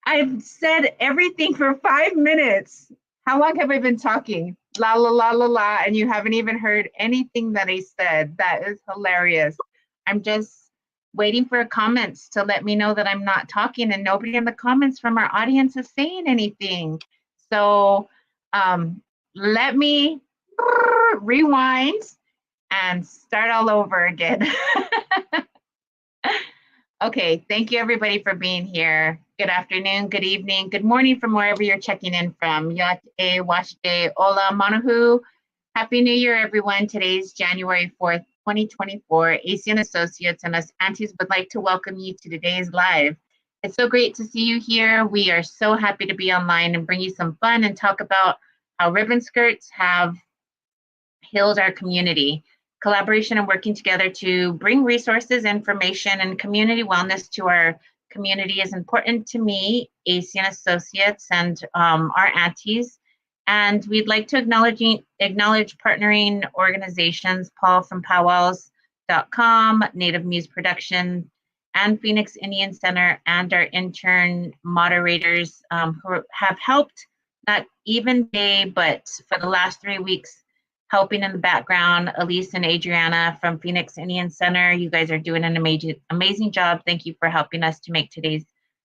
I've said everything for 5 minutes. How long have I been talking? La la la la la, and you haven't even heard anything that I said. That is hilarious. I'm just waiting for comments to let me know that I'm not talking, and nobody in the comments from our audience is saying anything. So let me rewind and start all over again. Okay, thank you everybody for being here. Good afternoon, good evening, good morning from wherever you're checking in from. Yat e washte ola manahu. Happy New Year, everyone. Today's January 4th, 2024. ACN Associates and us Aunties would like to welcome you to today's live. It's so great to see you here. We are so happy to be online and bring you some fun and talk about how ribbon skirts have healed our community. Collaboration and working together to bring resources, information, and community wellness to our community is important to me, ACN Associates, and our Aunties. And we'd like to acknowledge partnering organizations, Paul from powwows.com, Native Muse Production, and Phoenix Indian Center, and our intern moderators who have helped, not even day, but for the last 3 weeks, helping in the background. Elise and Adriana from Phoenix Indian Center, you guys are doing an amazing job. Thank you for helping us to make today's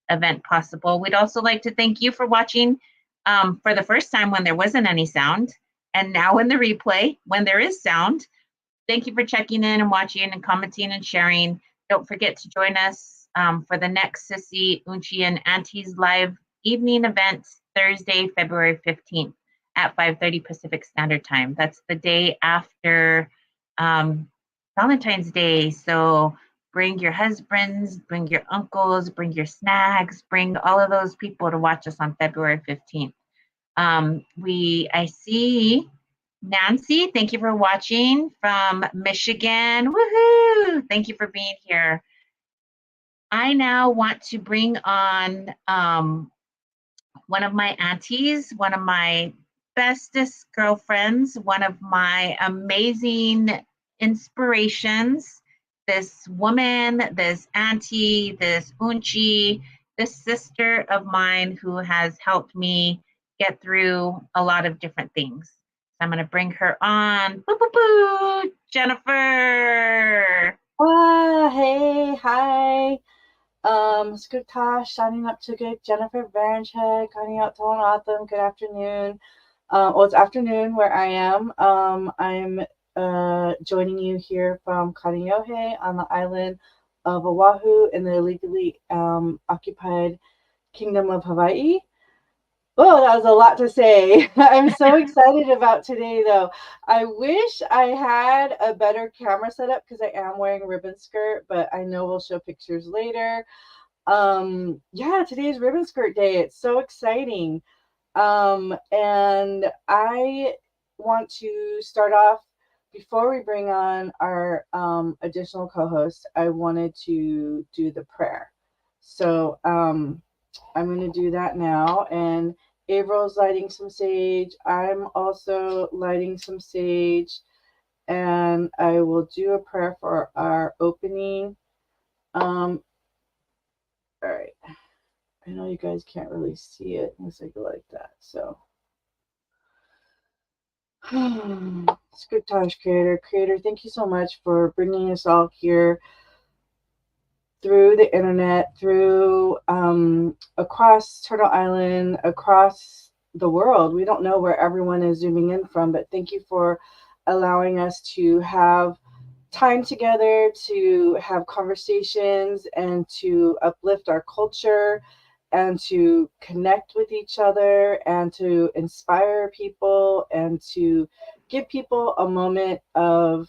event possible. We'd also like to thank you for watching for the first time when there wasn't any sound, and now in the replay when there is sound. Thank you for checking in and watching and commenting and sharing. Don't forget to join us for the next Sissy, Unci, and Aunties live evening event Thursday, February 15th at 5:30 Pacific Standard Time. That's the day after Valentine's Day. So bring your husbands, bring your uncles, bring your snags, bring all of those people to watch us on February 15th. I see Nancy, thank you for watching from Michigan. Woohoo! Thank you for being here. I now want to bring on one of my aunties, one of my bestest girlfriends, one of my amazing inspirations. This woman, this auntie, this Unci, this sister of mine who has helped me get through a lot of different things. So I'm going to bring her on. Boo, boo, boo, Jennifer. Hey, hi. Skutash, signing up to good Jennifer Baranchek, signing out to Autumn. Good afternoon. It's afternoon where I am. I'm joining you here from Kaneohe on the island of Oahu in the illegally occupied Kingdom of Hawaii. Oh, that was a lot to say. I'm so excited about today, though. I wish I had a better camera setup because I am wearing a ribbon skirt, but I know we'll show pictures later. Yeah, today's Ribbon Skirt Day. It's so exciting. And I want to start off before we bring on our additional co-host. I wanted to do the prayer. So I'm going to do that now. And April's lighting some sage. I'm also lighting some sage. And I will do a prayer for our opening. All right. I know you guys can't really see it unless I go like that. So, Scriptage Creator, thank you so much for bringing us all here through the internet, through across Turtle Island, across the world. We don't know where everyone is zooming in from, but thank you for allowing us to have time together, to have conversations, and to uplift our culture, and to connect with each other, and to inspire people, and to give people a moment of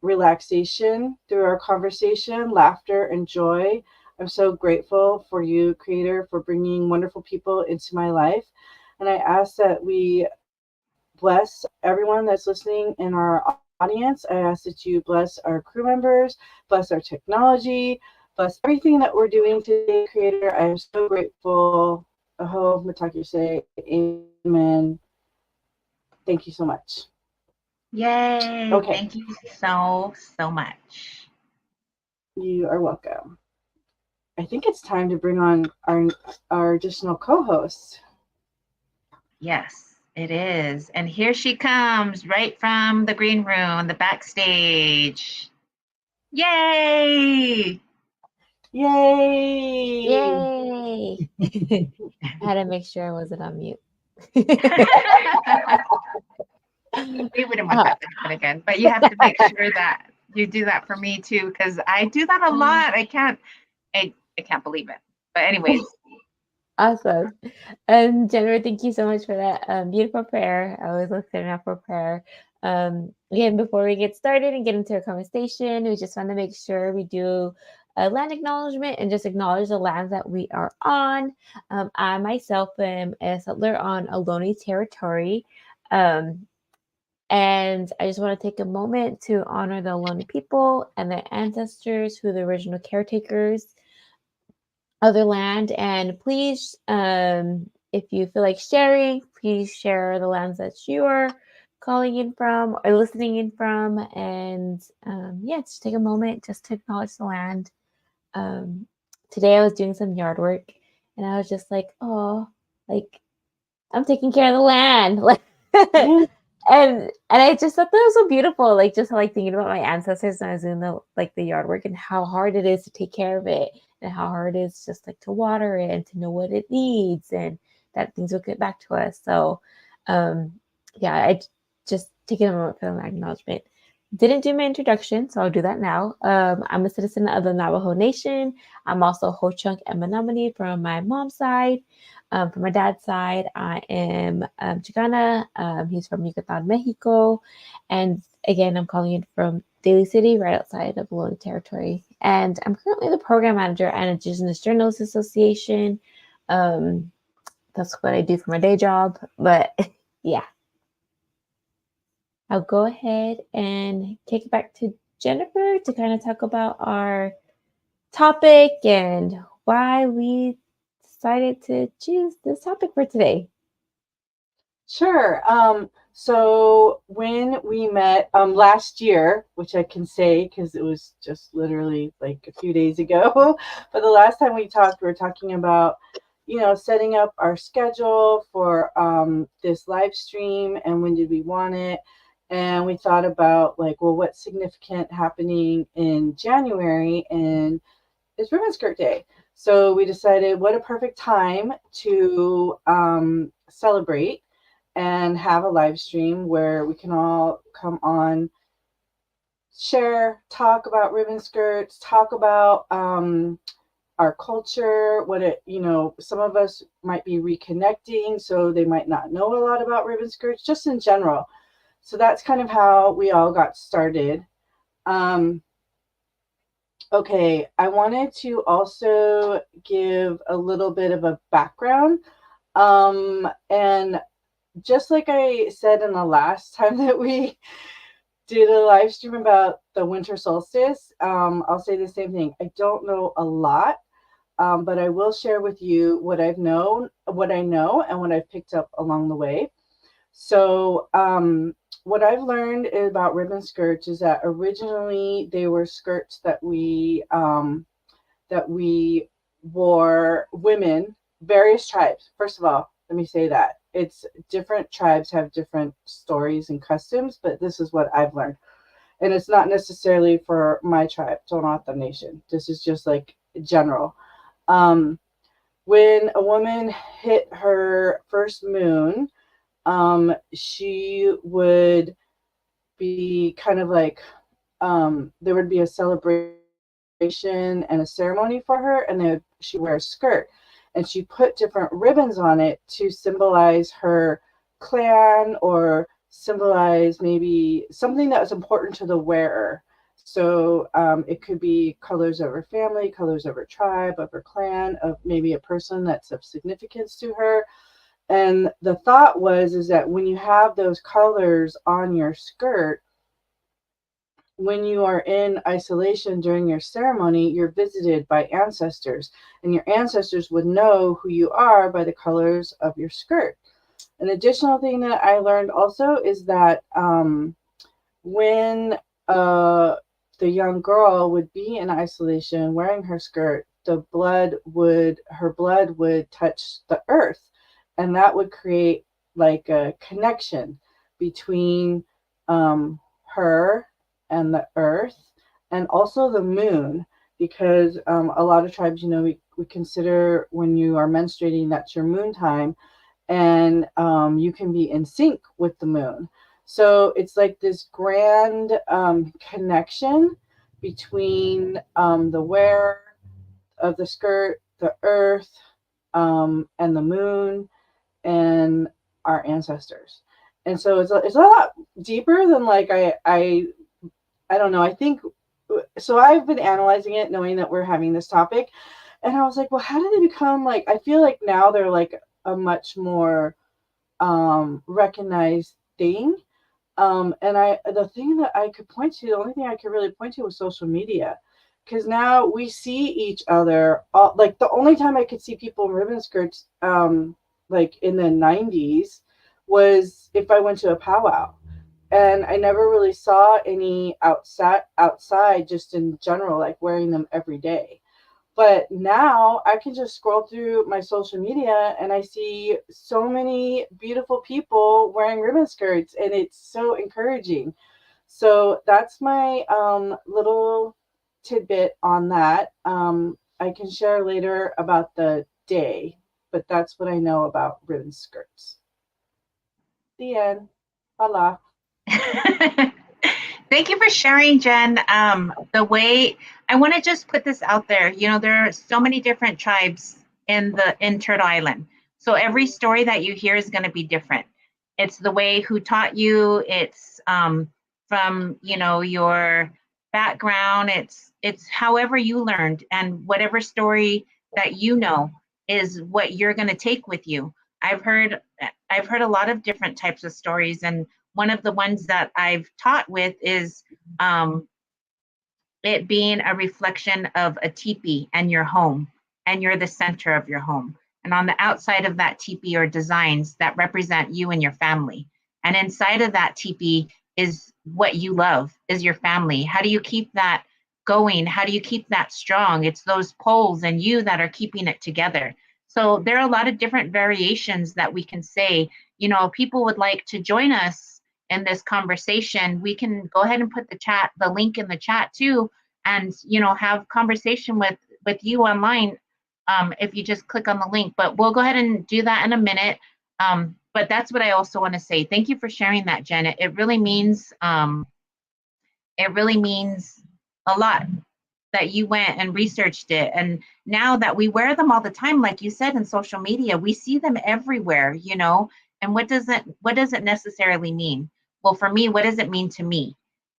relaxation through our conversation, laughter, and joy. I'm so grateful for you, Creator, for bringing wonderful people into my life. And I ask that we bless everyone that's listening in our audience. I ask that you bless our crew members, bless our technology, bless everything that we're doing today, Creator. I am so grateful. Aho, Mataki say, amen. Thank you so much. Yay. Okay. Thank you so much. You are welcome. I think it's time to bring on our additional co-host. Yes, it is. And here she comes right from the green room, the backstage. Yay! Yay! Yay! I had to make sure I wasn't on mute. We wouldn't want that to happen again, but you have to make sure that you do that for me too, because I do that a lot. I can't believe it. But anyways. Awesome. And Jennifer, thank you so much for that beautiful prayer. I always look there now for prayer. Again, before we get started and get into our conversation, we just want to make sure we do a land acknowledgement and just acknowledge the lands that we are on. I myself am a settler on Ohlone territory. And I just want to take a moment to honor the Ohlone people and their ancestors who are the original caretakers of their land. And please, if you feel like sharing, please share the lands that you are calling in from or listening in from. And just take a moment just to acknowledge the land. Today I was doing some yard work and I was just like, oh, like I'm taking care of the land. Like And I just thought that was so beautiful, like just like thinking about my ancestors when I was doing the yard work and how hard it is to take care of it and how hard it is just like to water it and to know what it needs and that things will get back to us. So, yeah, I just taking a moment for an acknowledgement. Didn't do my introduction, so I'll do that now. I'm a citizen of the Navajo Nation. I'm also Ho-Chunk and Menominee from my mom's side. From my dad's side, I am Chicana. He's from Yucatan, Mexico. And again, I'm calling in from Daly City, right outside of Ohlone Territory. And I'm currently the program manager at Indigenous Journalists Association. That's what I do for my day job. But yeah. I'll go ahead and kick it back to Jennifer to kind of talk about our topic and why we decided to choose this topic for today. Sure. So when we met last year, which I can say because it was just literally like a few days ago, but the last time we talked, we were talking about, setting up our schedule for this live stream and when did we want it. And we thought about like, well, what's significant happening in January, and it's Ribbonskirt Day. So we decided what a perfect time to celebrate and have a live stream where we can all come on, share, talk about ribbon skirts, talk about our culture, some of us might be reconnecting, so they might not know a lot about ribbon skirts, just in general. So that's kind of how we all got started. Okay, I wanted to also give a little bit of a background. And just like I said in the last time that we did a live stream about the winter solstice, I'll say the same thing. I don't know a lot, but I will share with you what I know, and what I've picked up along the way. So what I've learned about ribbon skirts is that originally they were skirts that we wore, women, various tribes. First of all, let me say that it's different tribes have different stories and customs, but this is what I've learned. And it's not necessarily for my tribe, Tohono Nation. This is just like general. When a woman hit her first moon, she would be kind of like, there would be a celebration and a ceremony for her, and she'd wear a skirt, and she put different ribbons on it to symbolize her clan or symbolize maybe something that was important to the wearer. So it could be colors of her family, colors of her tribe, of her clan, of maybe a person that's of significance to her. And the thought is that when you have those colors on your skirt, when you are in isolation during your ceremony, you're visited by ancestors, and your ancestors would know who you are by the colors of your skirt. An additional thing that I learned also is that when the young girl would be in isolation wearing her skirt, her blood would touch the earth, and that would create like a connection between her and the earth, and also the moon, because a lot of tribes, we consider when you are menstruating, that's your moon time, and you can be in sync with the moon. So it's like this grand connection between the wearer of the skirt, the earth, and the moon, and our ancestors. And so it's a lot deeper than like I don't know. I think so. I've been analyzing it, knowing that we're having this topic, and I was like, well, how did they become like? I feel like now they're like a much more recognized thing. And the thing that I could point to, the only thing I could really point to was social media, because now we see each other. Like the only time I could see people in ribbon skirts, like in the 90s, was if I went to a powwow. And I never really saw any outside just in general, like wearing them every day. But now I can just scroll through my social media and I see so many beautiful people wearing ribbon skirts, and it's so encouraging. So that's my little tidbit on that. I can share later about the day but that's what I know about ribbon skirts. The end. Voila. Thank you for sharing, Jen. The way I want to just put this out there, you know, there are so many different tribes in Turtle Island. So every story that you hear is going to be different. It's the way who taught you. It's from, you know, your background. It's however you learned, and whatever story that you know is what you're going to take with you. I've heard a lot of different types of stories, and one of the ones that I've taught with is it being a reflection of a teepee and your home, and you're the center of your home. And on the outside of that teepee are designs that represent you and your family. And inside of that teepee is what you love, is your family. How do you keep that going? How do you keep that strong? It's those poles and you that are keeping it together. So there are a lot of different variations that we can say. You know, if people would like to join us in this conversation, we can go ahead and put the link in the chat too, and, you know, have conversation with you online if you just click on the link. But we'll go ahead and do that in a minute. But that's what I also want to say. Thank you for sharing that, Jen. It really means a lot that you went and researched it. And now that we wear them all the time, like you said, in social media, we see them everywhere, you know. And what does it necessarily mean? Well, for me, what does it mean to me?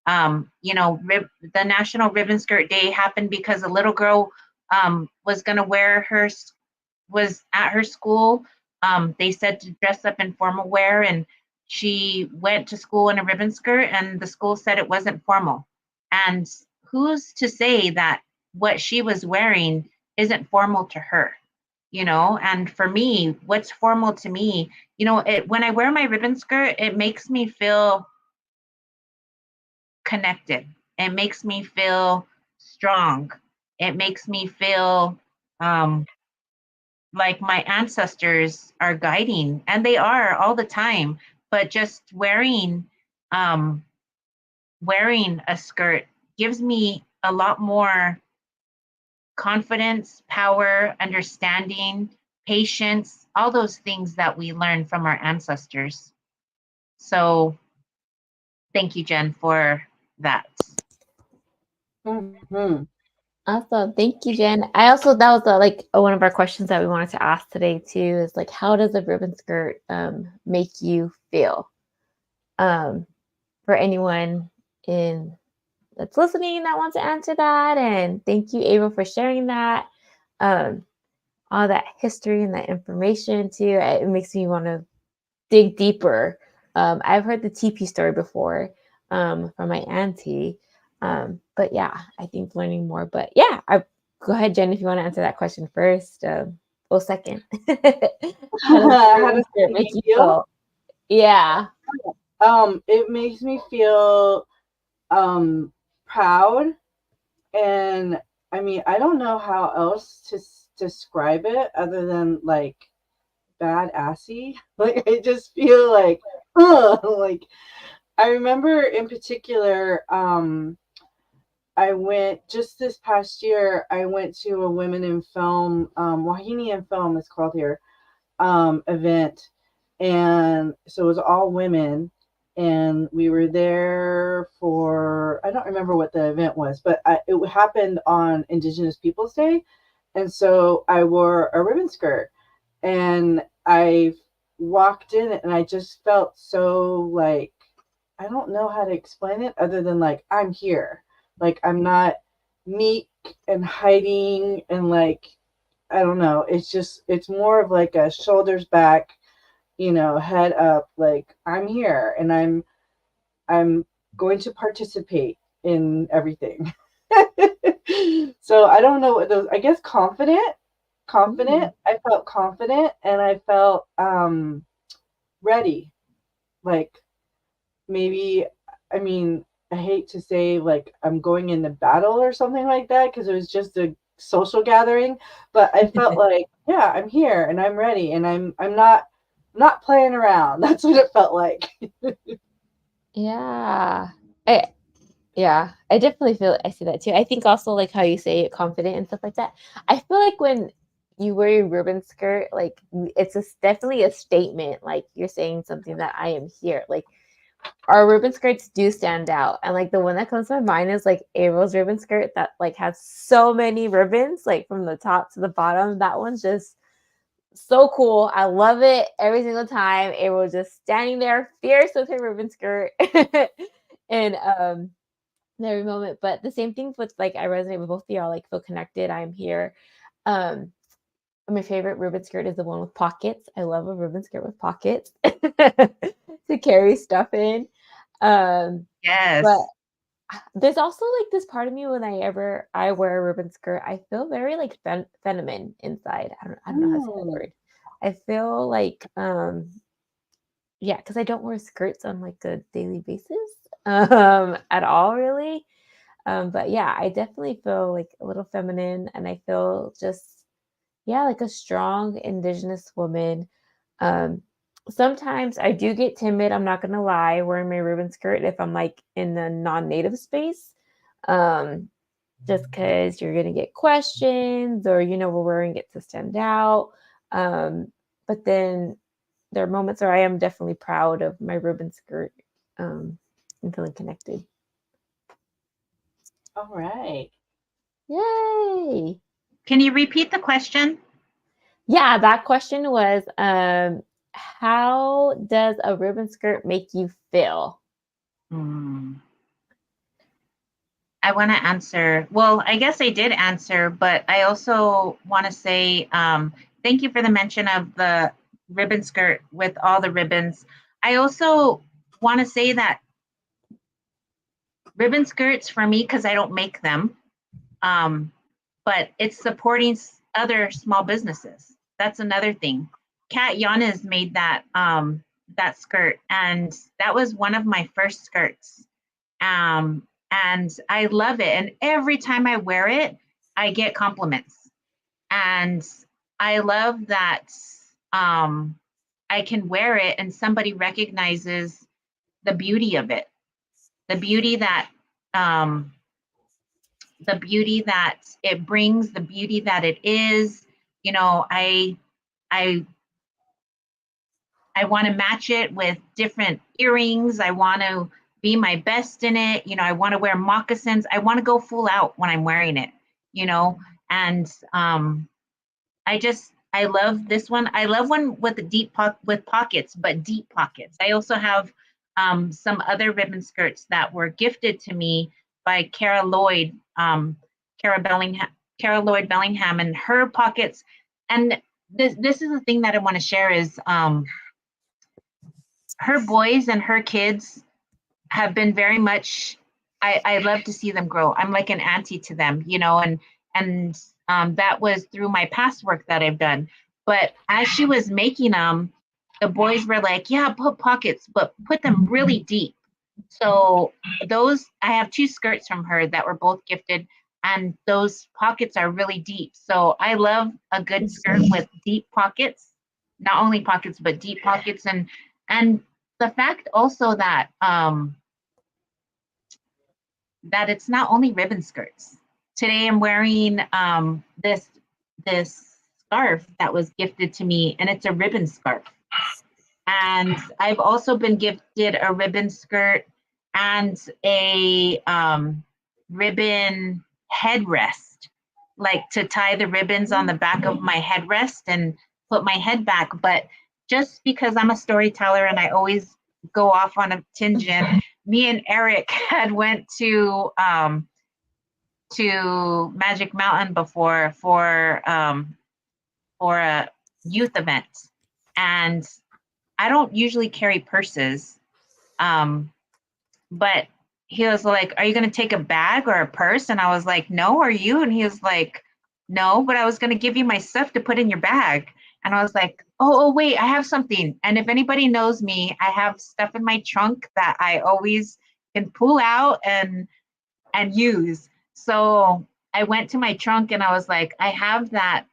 You know, the National Ribbonskirt Day happened because a little girl was at her school. They said to dress up in formal wear, and she went to school in a ribbon skirt, and the school said it wasn't formal. And who's to say that what she was wearing isn't formal to her? You know, and for me, what's formal to me, you know, when I wear my ribbon skirt, it makes me feel connected. It makes me feel strong. It makes me feel like my ancestors are guiding, and they are all the time. But just wearing a skirt gives me a lot more confidence, power, understanding, patience, all those things that we learn from our ancestors. So thank you, Jen, for that. Mm-hmm. Awesome. Thank you, Jen. That was like one of our questions that we wanted to ask today too, is like, how does a ribbon skirt make you feel? For anyone that's listening that wants to answer that. And thank you, Ava, for sharing that. All that history and that information too. It makes me want to dig deeper. I've heard the TP story before from my auntie. But yeah, I think learning more. But yeah, go ahead, Jen, if you want to answer that question first. Well, second. How does it make you feel? Yeah. It makes me feel proud, and I mean, I don't know how else to describe it other than like badassy. Like, I just feel like, like, I remember in particular, I went just this past year, I went to a Women in Film, Wahine in Film is called here, event. And so it was all women. And we were there for, I don't remember what the event was, but it happened on Indigenous Peoples Day. And so I wore a ribbon skirt. And I walked in and I just felt so like, I don't know how to explain it other than like, I'm here. Like, I'm not meek and hiding and like, I don't know. It's more of like a shoulders back, you know, head up, like, I'm here and I'm going to participate in everything. So I don't know what those, I guess confident. I felt confident and I felt ready. Like, maybe, I mean, I hate to say like I'm going into battle or something like that because it was just a social gathering, but I felt like, yeah, I'm here and I'm ready and I'm not playing around. That's what it felt like. Yeah. I definitely I see that too. I think also like how you say it, confident and stuff like that. I feel like when you wear your ribbon skirt, like it's definitely a statement. Like you're saying something that I am here. Like our ribbon skirts do stand out, and like the one that comes to my mind is like April's ribbon skirt that like has so many ribbons, like from the top to the bottom. That one's just so cool. I love it every single time. April just standing there, fierce with her ribbon skirt, and in every moment. But the same thing with like I resonate with both of y'all. Like feel connected. I'm here. Um, my favorite ribbon skirt is the one with pockets. I love a ribbon skirt with pockets to carry stuff in. Yes. But there's also like this part of me when I wear a ribbon skirt, I feel very like feminine inside. I don't know how to say that word. I feel like yeah, because I don't wear skirts on like a daily basis at all really. But yeah, I definitely feel like a little feminine, and I feel just yeah, like a strong indigenous woman. Um, Sometimes I do get timid, I'm not gonna lie, wearing my ribbon skirt if I'm like in the non-native space. Um, just because you're gonna get questions or we're wearing it to stand out. But then there are moments where I am definitely proud of my ribbon skirt and feeling connected. All right. Yay! Can you repeat the question? Yeah, that question was how does a ribbon skirt make you feel? I want to answer. Well, I guess I did answer, but I also want to say thank you for the mention of the ribbon skirt with all the ribbons. I also want to say that ribbon skirts for me, because I don't make them, but it's supporting other small businesses. That's another thing. Kat Yanes made that that skirt, and that was one of my first skirts. And I love it. And every time I wear it, I get compliments. And I love that I can wear it and somebody recognizes the beauty of it, the beauty that um, the beauty that it brings, the beauty that it is. You know, I I want to match it with different earrings. I want to be my best in it. You know, I want to wear moccasins. I want to go full out when I'm wearing it, you know, and I love this one. I love one with the with pockets, but deep pockets. I also have some other ribbon skirts that were gifted to me by Cara Lloyd, Cara Lloyd Bellingham, and her pockets. And this is the thing that I want to share is her boys and her kids have been very much. I love to see them grow. I'm like an auntie to them, you know, and that was through my past work that I've done. But as she was making them, the boys were like, "Yeah, put pockets, but put them really deep." So those I have two skirts from her that were both gifted, and those pockets are really deep. So I love a good skirt with deep pockets, not only pockets but deep pockets, and the fact also that that it's not only ribbon skirts. Today I'm wearing this scarf that was gifted to me, and it's a ribbon scarf. And I've also been gifted a ribbon skirt and a ribbon headrest, like to tie the ribbons on the back of my headrest and put my head back. But just because I'm a storyteller and I always go off on a tangent, me and Eric had went to Magic Mountain before for a youth event, and I don't usually carry purses, but he was like, "Are you going to take a bag or a purse?" And I was like, "No, are you?" And he was like, "No, but I was going to give you my stuff to put in your bag." And I was like, "Oh, wait, I have something." And if anybody knows me, I have stuff in my trunk that I always can pull out and use. So I went to my trunk and I was like, "I have that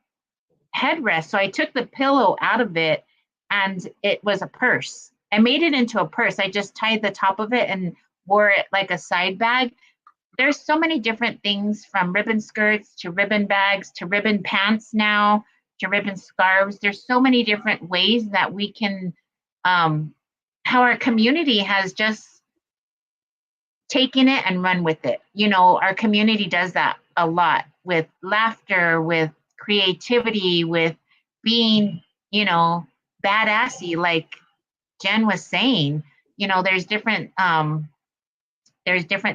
headrest." So I took the pillow out of it and it was a purse. I made it into a purse. I just tied the top of it and wore it like a side bag. There's so many different things, from ribbon skirts to ribbon bags to ribbon pants now to ribbon scarves. There's so many different ways that we can, how our community has just taken it and run with it. You know, our community does that a lot with laughter, with creativity, with being, you know, badassy, like Jen was saying. You know, there's different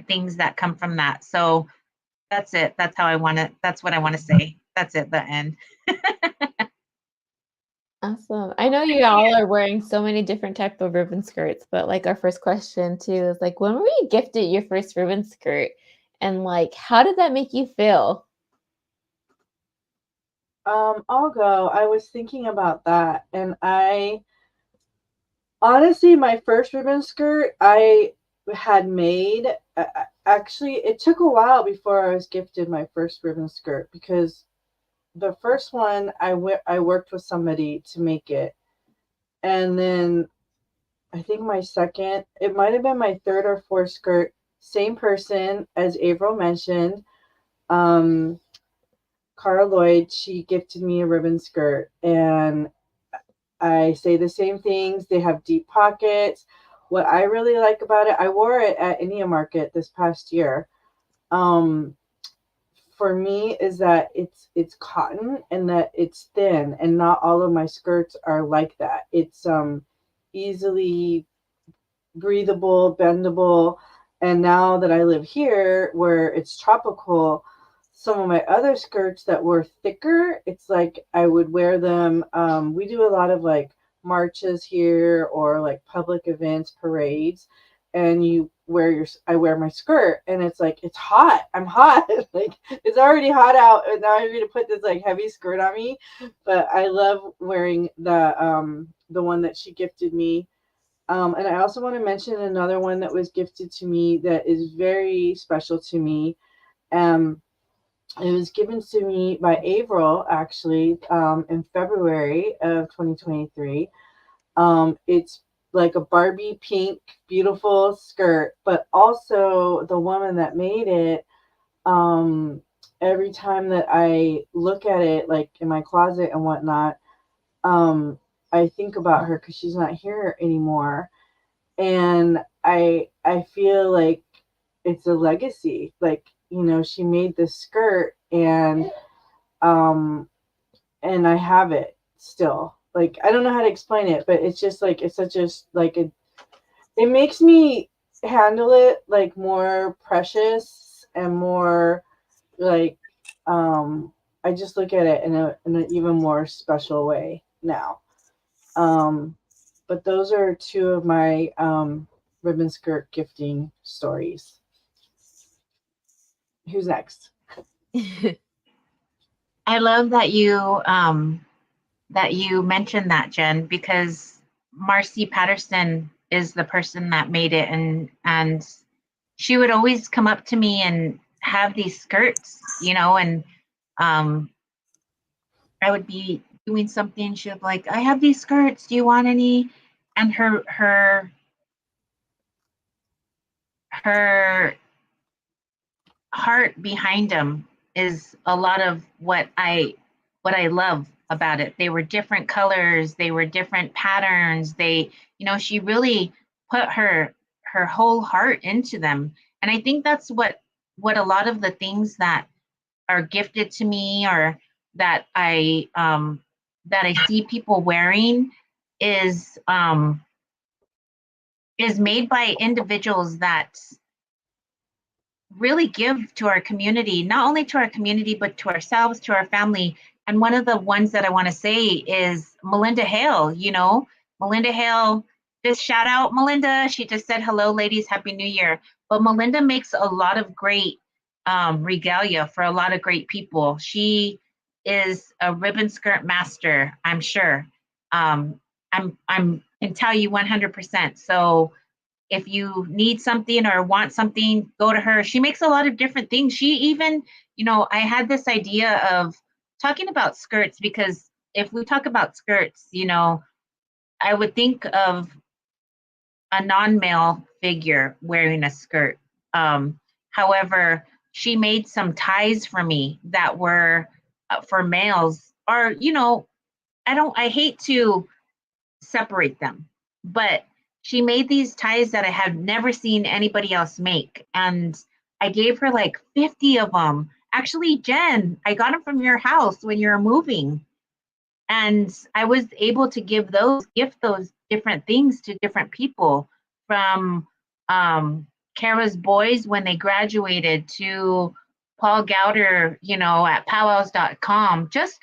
things that come from that. So that's it. That's how I want to, that's what I want to say. That's it, the end. Awesome. I know you all are wearing so many different type of ribbon skirts, but like our first question too is like, when were you gifted your first ribbon skirt? And like, how did that make you feel? I'll go. I was thinking about that, and I honestly, my first ribbon skirt I had made. Actually, it took a while before I was gifted my first ribbon skirt because the first one I worked with somebody to make it, and then I think my second, it might have been my third or fourth skirt, same person as April mentioned. Um, Cara Lloyd, she gifted me a ribbon skirt, and I say the same things. They have deep pockets. What I really like about it, I wore it at India Market this past year. Um, for me, is that it's cotton and that it's thin, and not all of my skirts are like that. It's easily breathable, bendable. And now that I live here where it's tropical, some of my other skirts that were thicker, it's like I would wear them. We do a lot of like marches here or like public events, parades, and I wear my skirt and it's like, it's hot. I'm hot. Like it's already hot out. And now I'm going to put this like heavy skirt on me. But I love wearing the one that she gifted me. And I also want to mention another one that was gifted to me that is very special to me. It was given to me by Avril, actually, in February of 2023. It's like a Barbie pink, beautiful skirt, but also the woman that made it, every time that I look at it, like in my closet and whatnot, I think about her because she's not here anymore. And I feel like it's a legacy. Like, you know, she made this skirt and I have it still. Like I don't know how to explain it, but it's just like it's such a like it makes me handle it like more precious and more like I just look at it in an even more special way now. But those are two of my ribbon skirt gifting stories. Who's next? I love that you mentioned that, Jen, because Marcy Patterson is the person that made it, and she would always come up to me and have these skirts, you know, and I would be doing something. She'd be like, "I have these skirts. Do you want any?" And her heart behind them is a lot of what I love about it. They were different colors, they were different patterns. They, you know, she really put her whole heart into them. And I think that's what a lot of the things that are gifted to me or that I see people wearing is made by individuals that really give to our community, not only to our community, but to ourselves, to our family. And one of the ones that I want to say is Melinda Hale. You know, Melinda Hale, just shout out Melinda. She just said, hello, ladies, Happy New Year. But Melinda makes a lot of great regalia for a lot of great people. She is a ribbon skirt master, I'm sure. I'm can tell you 100%. So if you need something or want something, go to her. She makes a lot of different things. She even, you know, I had this idea of talking about skirts because if we talk about skirts, you know, I would think of a non-male figure wearing a skirt. However, she made some ties for me that were for males are, you know, I hate to separate them, but she made these ties that I have never seen anybody else make. And I gave her like 50 of them. Actually, Jen, I got them from your house when you were moving. And I was able to gift those different things to different people, from Kara's boys when they graduated to Paul Gowder, you know, at powwows.com, just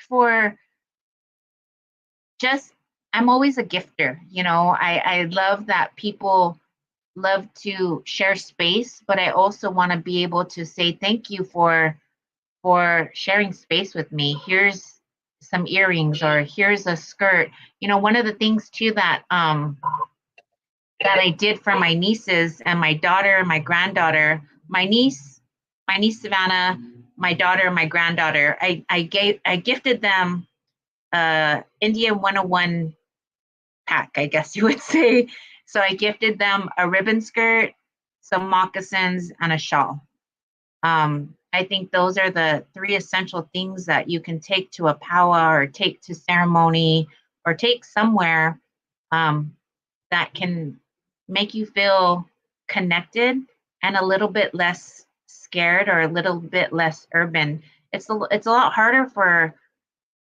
I'm always a gifter, you know. I love that people love to share space, but I also want to be able to say thank you for sharing space with me. Here's some earrings, or here's a skirt. You know, one of the things too that I did for my nieces and my daughter and my granddaughter, my niece Savannah, my daughter and my granddaughter, I gifted them India 101 pack, I guess you would say. So I gifted them a ribbon skirt, some moccasins, and a shawl. I think those are the 3 essential things that you can take to a powwow, or take to ceremony, or take somewhere that can make you feel connected and a little bit less scared, or a little bit less urban. It's a lot harder for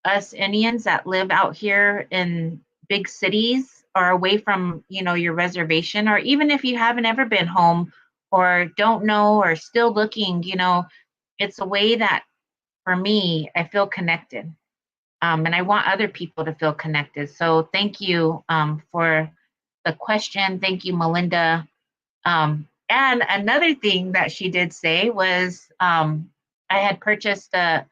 us Indians that live out here in big cities, or away from, you know, your reservation, or even if you haven't ever been home, or don't know, or still looking, you know, it's a way that for me, I feel connected. And I want other people to feel connected. So thank you for the question. Thank you, Melinda. And another thing that she did say was, I had purchased a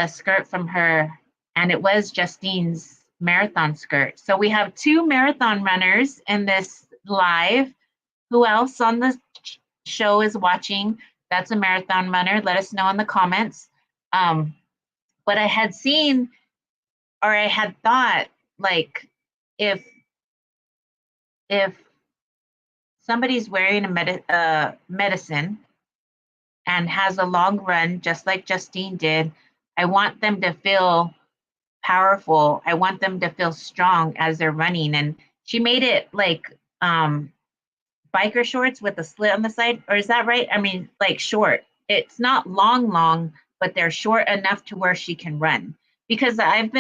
skirt from her, and it was Justine's marathon skirt. So we have 2 marathon runners in this live. Who else on the show is watching that's a marathon runner? Let us know in the comments. But I had seen, or I had thought, like, if somebody's wearing a medicine and has a long run, just like Justine did, I want them to feel powerful. I want them to feel strong as they're running. And she made it like biker shorts with a slit on the side, or is that right? I mean, like short. It's not long, but they're short enough to where she can run. Because I've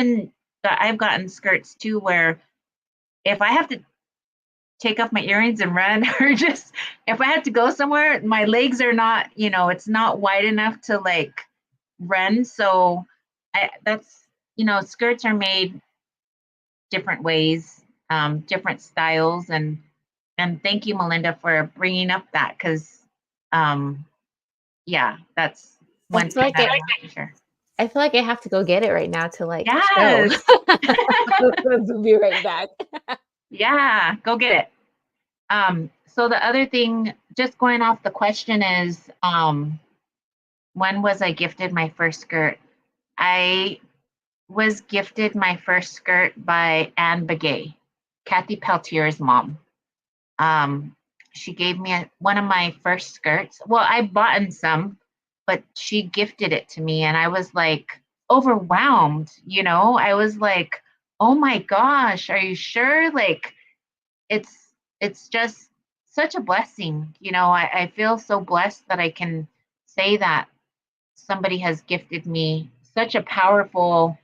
gotten skirts too, where if I have to take off my earrings and run, or just if I have to go somewhere, my legs are not, you know, it's not wide enough to like run. So that's, you know, skirts are made different ways, different styles, and thank you, Melinda, for bringing up that, because yeah, that's one thing that I want to share. I feel like I have to go get it right now to like Yes. We'll be right back. Yeah, go get it. So the other thing, just going off the question, is when was I gifted my first skirt? I was gifted my first skirt by Anne Begay, Kathy Peltier's mom. She gave me one of my first skirts. Well, I bought some, but she gifted it to me, and I was like overwhelmed, you know. I was like, oh my gosh, are you sure? Like, it's just such a blessing, you know. I feel so blessed that I can say that somebody has gifted me such a powerful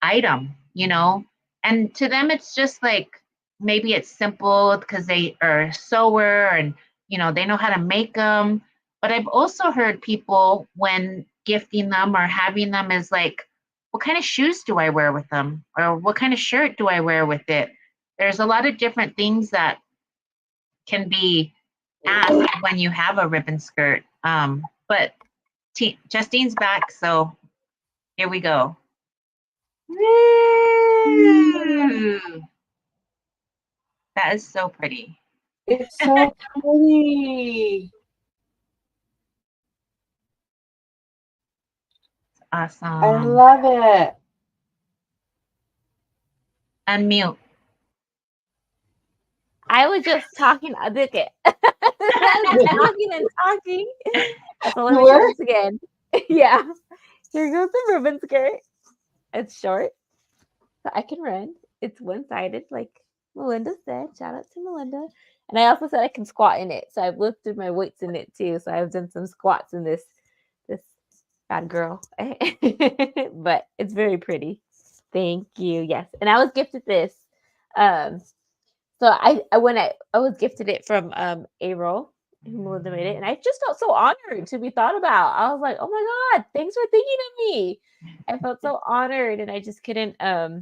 item, you know. And to them, it's just like, maybe it's simple because they are a sewer, and, you know, they know how to make them. But I've also heard people, when gifting them or having them, is like, what kind of shoes do I wear with them? Or what kind of shirt do I wear with it? There's a lot of different things that can be asked when you have a ribbon skirt. But Justine's back, so here we go. Woo! That is so pretty. It's so pretty. Awesome. I love it. Unmute. I was just talking. I did it. I was just talking and talking. So let me try this again. Yeah. Here goes the ribbon skirt. It's short, so I can run. It's one-sided, like Melinda said. Shout out to Melinda. And I also said I can squat in it, so I've lifted my weights in it too. So I've done some squats in this bad girl, but it's very pretty. Thank you. Yes, and I was gifted this. So I when I was gifted it from April, who Melinda made it, and I just felt so honored to be thought about. I was like, oh my God, thanks for thinking of me. I felt so honored, and I just couldn't. I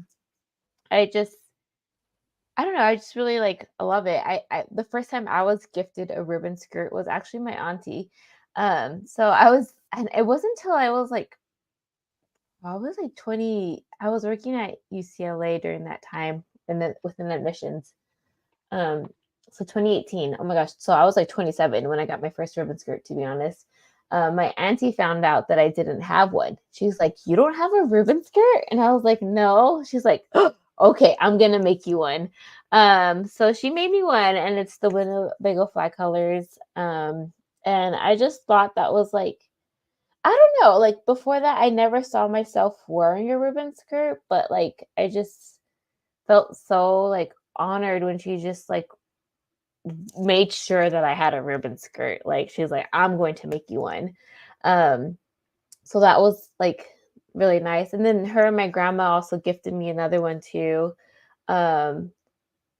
don't know. I just really I love it. I the first time I was gifted a ribbon skirt was actually my auntie. So I was, and it wasn't until I was I was 20. I was working at UCLA during that time, and then within admissions. So 2018. Oh my gosh. So I was 27 when I got my first ribbon skirt, to be honest. My auntie found out that I didn't have one. She's like, "You don't have a ribbon skirt?" And I was like, "No." She's like, oh, "Okay, I'm gonna make you one." So she made me one, and it's the Winnebago flag colors. And I just thought that was I don't know, before that, I never saw myself wearing a ribbon skirt, but I just felt so honored when she just made sure that I had a ribbon skirt. She's like, "I'm going to make you one." So that was really nice. And then her and my grandma also gifted me another one too, that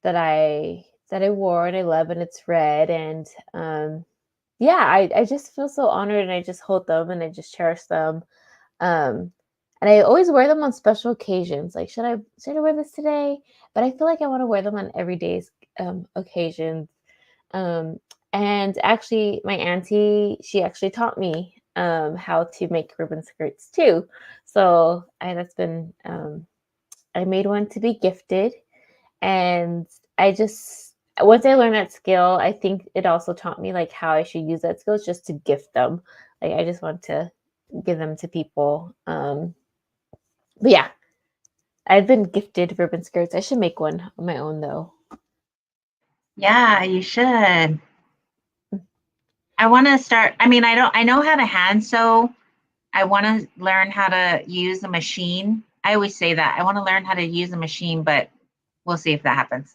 I wore and I love, and it's red. And yeah, I just feel so honored, and I just hold them and I just cherish them. And I always wear them on special occasions. Should I wear this today? But I feel like I want to wear them on everyday occasions. And actually, my auntie, she actually taught me how to make ribbon skirts too. So that's been I made one to be gifted, and I just once I learned that skill, I think it also taught me how I should use that skill just to gift them. I just want to give them to people. But yeah, I've been gifted ribbon skirts. I should make one on my own though. Yeah, you should. I want to start. I mean, I know how to hand sew. I want to learn how to use a machine. I always say that. I want to learn how to use a machine, but we'll see if that happens.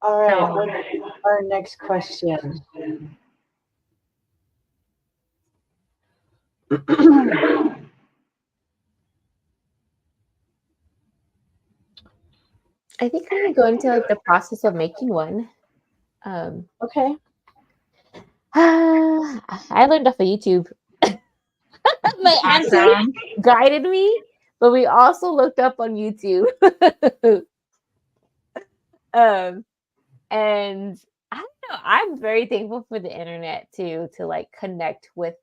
All right, our next question. I think I'm gonna go into the process of making one. Okay. I learned off of YouTube. My auntie guided me, but we also looked up on YouTube. And I don't know. I'm very thankful for the internet too, to connect with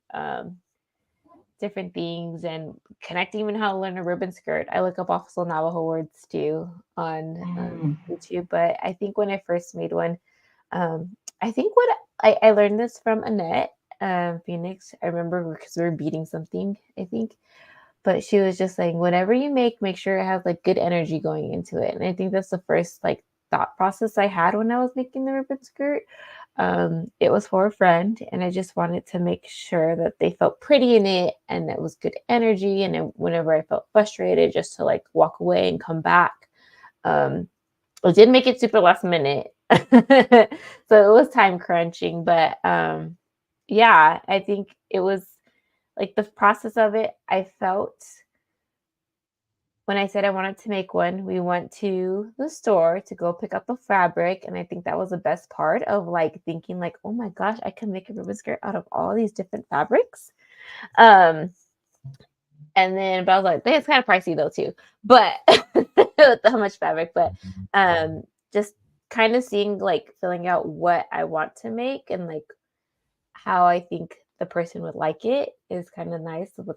different things and connect even how to learn a ribbon skirt. I look up also Navajo words too on YouTube. But I think when I first made one, I think what I learned this from Annette Phoenix. I remember because we were beating something, I think. But she was just saying, whatever you make sure it has good energy going into it. And I think that's the first thought process I had when I was making the ribbon skirt. It was for a friend, and I just wanted to make sure that they felt pretty in it and it was good energy. And whenever I felt frustrated, just to walk away and come back. I did make it super last minute, so it was time crunching. But yeah, I think it was the process of it. I felt when I said I wanted to make one, we went to the store to go pick up the fabric. And I think that was the best part of thinking oh my gosh, I can make a ribbon skirt out of all these different fabrics. And then, but I was like, it's kind of pricey though too, but with how much fabric, but just kind of seeing filling out what I want to make and how I think the person would like it is kind of nice with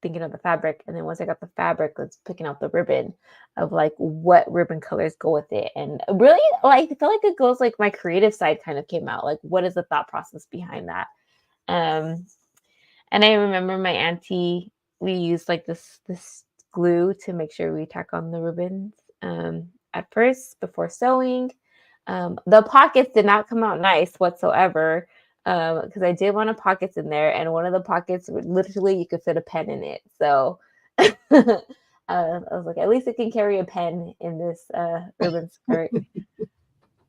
thinking of the fabric. And then once I got the fabric, let's picking out the ribbon of what ribbon colors go with it. And really, I feel like it goes my creative side kind of came out. What is the thought process behind that? And I remember my auntie, we used this glue to make sure we tack on the ribbons at first before sewing. The pockets did not come out nice whatsoever, because I did want a pockets in there, and one of the pockets literally you could fit a pen in it. So I was like, at least it can carry a pen in this ribbon skirt.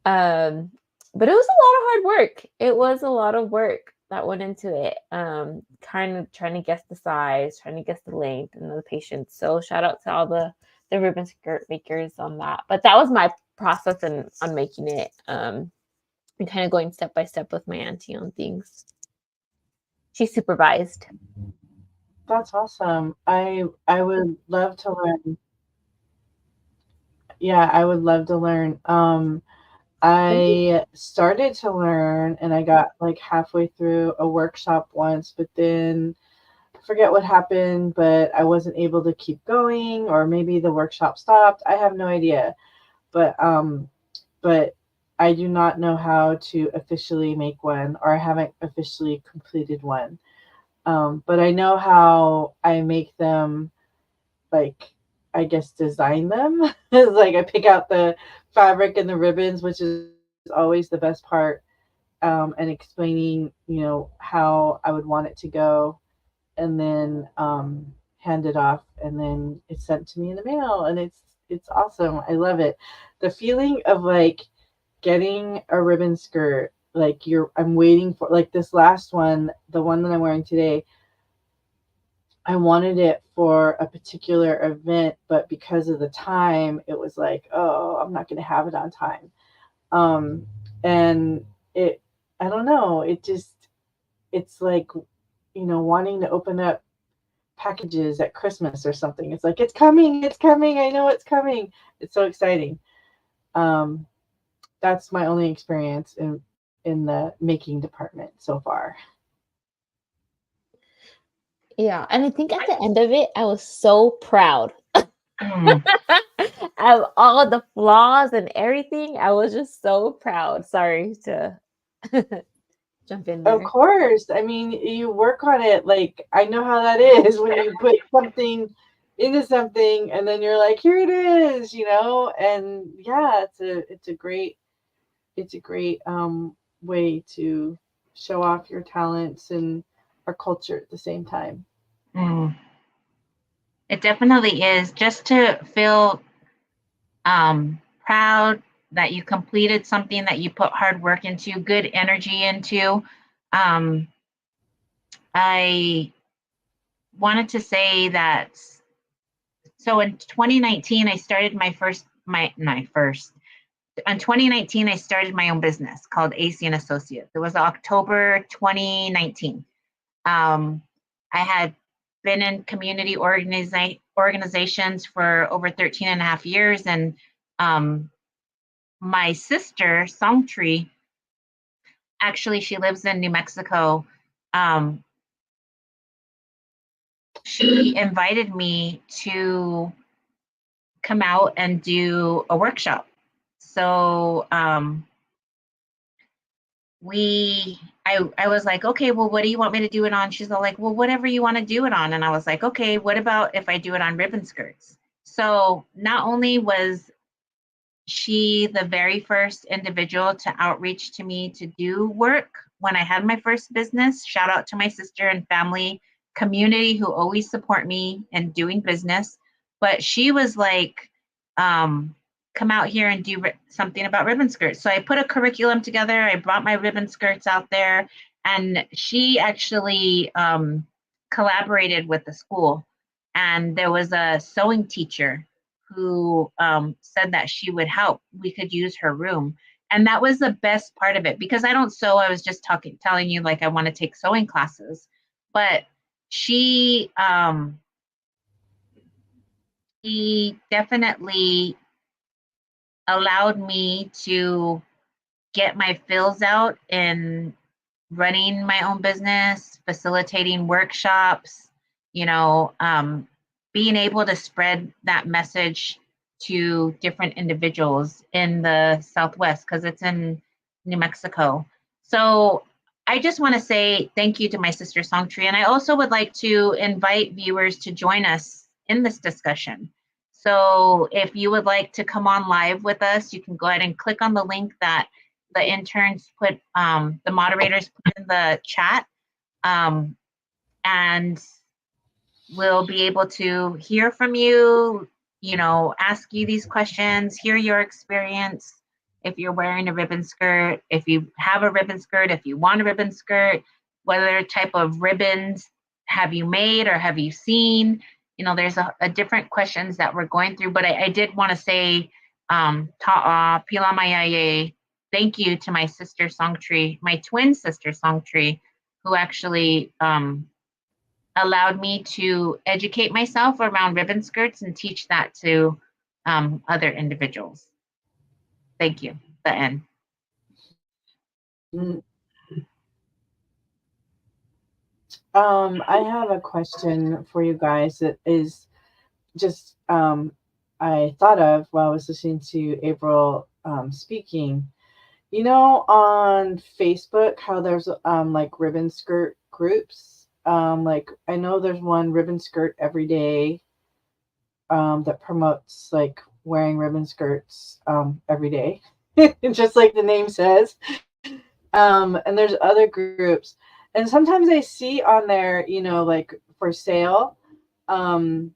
But it was a lot of hard work. It was a lot of work that went into it. Kind of trying to guess the size, trying to guess the length and the patience. So shout out to all the ribbon skirt makers on that. But that was my process on making it. And kind of going step by step with my auntie on things. She supervised. That's awesome. I would love to learn. Yeah, I would love to learn. I started to learn and I got like halfway through a workshop once, but then I forget what happened, but I wasn't able to keep going, or maybe the workshop stopped. I have no idea. But I do not know how to officially make one, or I haven't officially completed one. But I know how I make them, like, I guess design them. Like I pick out the fabric and the ribbons, which is always the best part, and explaining, how I would want it to go, and then hand it off, and then it's sent to me in the mail, and it's awesome. I love it. The feeling of like getting a ribbon skirt, like I'm waiting for, like, this last one, the one that I'm wearing today. I wanted it for a particular event, but because of the time, it was like, oh, I'm not going to have it on time. And I don't know, it's like, wanting to open up packages at Christmas or something. It's like, it's coming. I know it's coming. It's so exciting. That's my only experience in the making department so far. Yeah, and I think at the end of it, I was so proud Mm. of all the flaws and everything. I was just so proud. Sorry to jump in there. Of course. I mean, you work on it. Like, I know how that is when you put something into something and then you're like, here it is, and yeah, it's a great way to show off your talents and our culture at the same time. Mm. It definitely is, just to feel proud that you completed something that you put hard work into, good energy into. I wanted to say that, so in 2019, I started in 2019, I started my own business called AC and Associates. It was October 2019. I had been in community organizations for over 13 and a half years. And my sister, Songtree, actually, she lives in New Mexico. She invited me to come out and do a workshop. So I was like, okay, well, what do you want me to do it on? She's all like, well, whatever you want to do it on. And I was like, okay, what about if I do it on ribbon skirts? So not only was she the very first individual to outreach to me to do work when I had my first business, shout out to my sister and family community who always support me in doing business. But she was like, come out here and do something about ribbon skirts. So I put a curriculum together. I brought my ribbon skirts out there, and she actually collaborated with the school. And there was a sewing teacher who said that she would help. We could use her room. And that was the best part of it, because I don't sew. I was just telling you, like, I want to take sewing classes. But she definitely allowed me to get my fills out in running my own business, facilitating workshops, being able to spread that message to different individuals in the Southwest, because it's in New Mexico. So I just want to say thank you to my sister Songtree. And I also would like to invite viewers to join us in this discussion. So if you would like to come on live with us, you can go ahead and click on the link that the interns put, the moderators put in the chat. And we'll be able to hear from you, ask you these questions, hear your experience. If you're wearing a ribbon skirt, if you have a ribbon skirt, if you want a ribbon skirt, whether type of ribbons have you made or have you seen? There's a different questions that we're going through, but I did want to say, ta'a, pila mayaye, thank you to my sister Songtree, my twin sister Songtree, who actually allowed me to educate myself around ribbon skirts and teach that to other individuals. Thank you. The end. I have a question for you guys that is just I thought of while I was listening to April speaking. On Facebook, how there's like ribbon skirt groups. Like I know there's one ribbon skirt every day that promotes like wearing ribbon skirts every day, just like the name says. And there's other groups, and sometimes I see on there, like for sale, and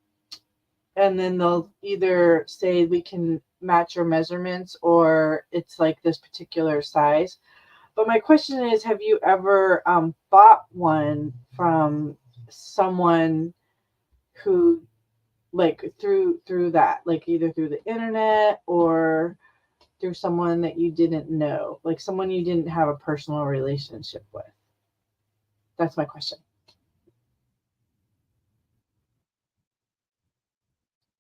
then they'll either say we can match your measurements or it's like this particular size. But my question is, have you ever bought one from someone who, like through that, like either through the internet or through someone that you didn't know, like someone you didn't have a personal relationship with? That's my question.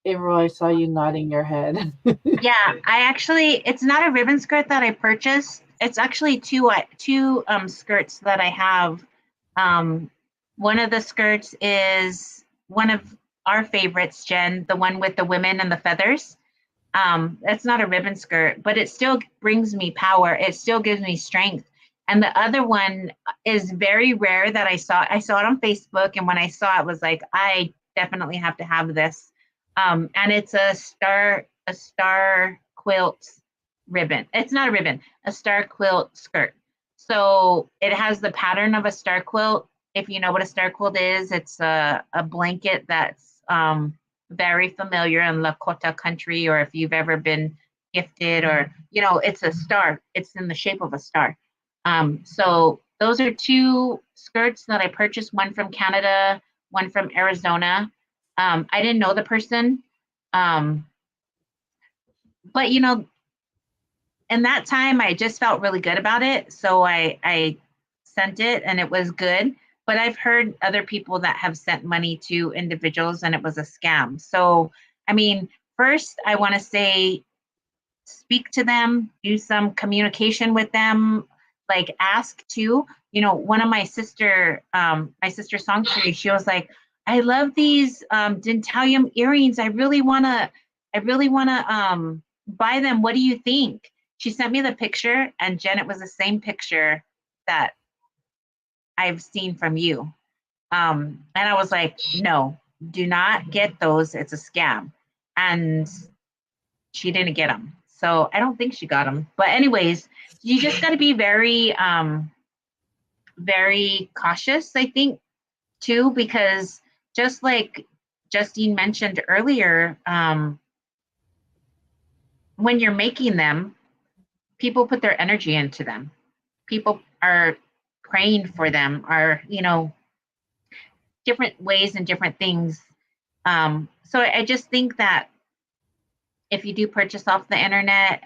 April, I saw you nodding your head. Yeah, it's not a ribbon skirt that I purchased. It's actually two skirts that I have. One of the skirts is one of our favorites, Jen, the one with the women and the feathers. That's not a ribbon skirt, but it still brings me power. It still gives me strength. And the other one is very rare that I saw. I saw it on Facebook, and when I saw it, was like, I definitely have to have this. And it's a star quilt ribbon. It's not a ribbon, a star quilt skirt. So it has the pattern of a star quilt. If you know what a star quilt is, it's a blanket that's very familiar in Lakota country, or if you've ever been gifted, or, it's a star. It's in the shape of a star. So those are two skirts that I purchased, one from Canada, one from Arizona. I didn't know the person, but in that time I just felt really good about it, so I sent it and it was good. But I've heard other people that have sent money to individuals and it was a scam. So I mean, first I want to say, speak to them, do some communication with them, like ask too. One of my sister Songtree, she was like, I love these dentalium earrings. I really wanna buy them. What do you think? She sent me the picture, and Jen, it was the same picture that I've seen from you. And I was like, no, do not get those. It's a scam. And she didn't get them. So I don't think she got them. But anyways, you just got to be very, very cautious, I think, too, because just like Justine mentioned earlier, when you're making them, people put their energy into them. People are praying for them, are, different ways and different things. So I just think that if you do purchase off the internet,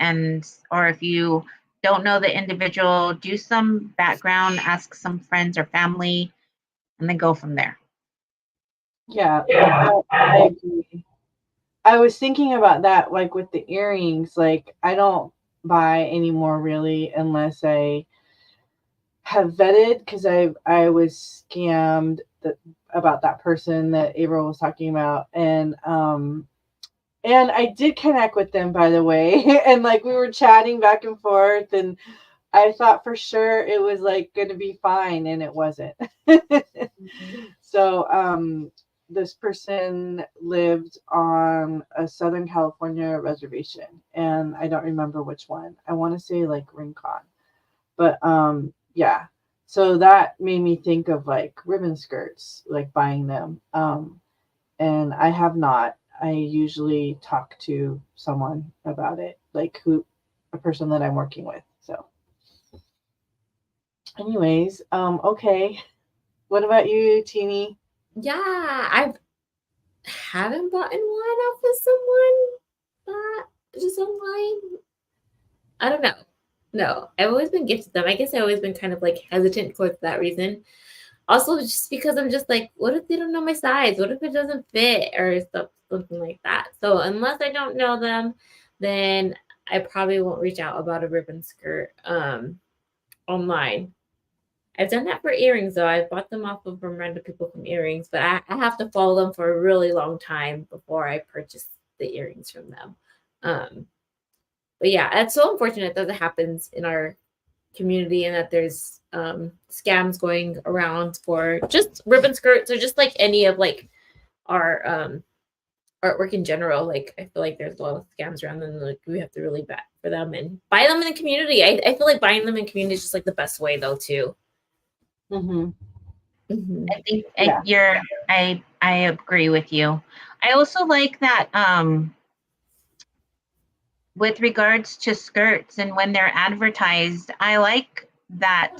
or if you don't know the individual, do some background, ask some friends or family, and then go from there. Yeah, I agree. I was thinking about that, like with the earrings, like I don't buy anymore really unless I have vetted, because I was scammed about that person that April was talking about, and I did connect with them, by the way, and like we were chatting back and forth, and I thought for sure it was like going to be fine, and it wasn't. So this person lived on a Southern California reservation, and I don't remember which one. I want to say like Rincon, but yeah. So that made me think of like ribbon skirts, like buying them. And I have not. I usually talk to someone about it, like a person that I'm working with. So, anyways, okay. What about you, Teeny? Yeah, I haven't bought one off of someone just online. I don't know. No, I've always been gifted them. I guess I've always been kind of like hesitant for that reason. Also, just because I'm just like, what if they don't know my size? What if it doesn't fit or something like that? So unless I don't know them, then I probably won't reach out about a ribbon skirt online. I've done that for earrings though. I've bought them off of from random people from earrings, but I have to follow them for a really long time before I purchase the earrings from them. But yeah, it's so unfortunate that it happens in our community and that there's scams going around for just ribbon skirts or just like any of like our artwork in general. Like I feel like there's a lot of scams around and like we have to really bet for them and buy them in the community. I feel like buying them in community is just like the best way though too. Mm-hmm. Mm-hmm. I think I agree with you. I also like that with regards to skirts and when they're advertised, I like that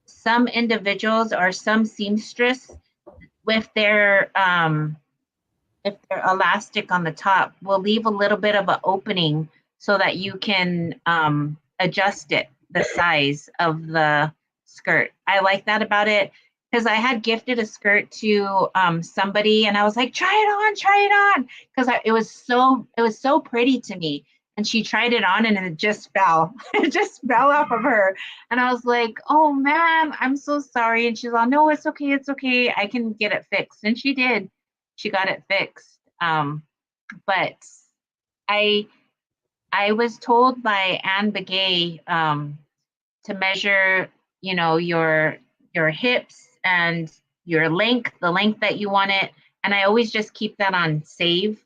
some individuals or some seamstress with their if they're elastic on the top will leave a little bit of an opening so that you can adjust it, the size of the skirt. I like that about it because I had gifted a skirt to somebody and I was like, try it on, because it was so pretty to me. And she tried it on and it just fell. It just fell off of her. And I was like, oh man, I'm so sorry. And she's like, no, it's okay. I can get it fixed. And she did. She got it fixed. But I was told by Anne Begay to measure, your hips and your length, the length that you want it. And I always just keep that on save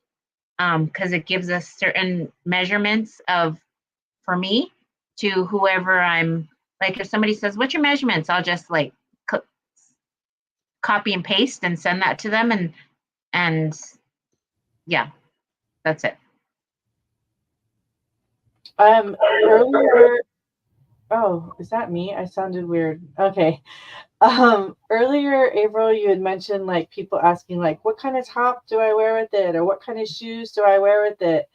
because it gives us certain measurements for me to whoever I'm like, if somebody says, what's your measurements? I'll just like copy and paste and send that to them. And yeah, that's it. Earlier, oh, is that me? I sounded weird. Okay. Earlier, April, you had mentioned like people asking like, what kind of top do I wear with it? Or what kind of shoes do I wear with it?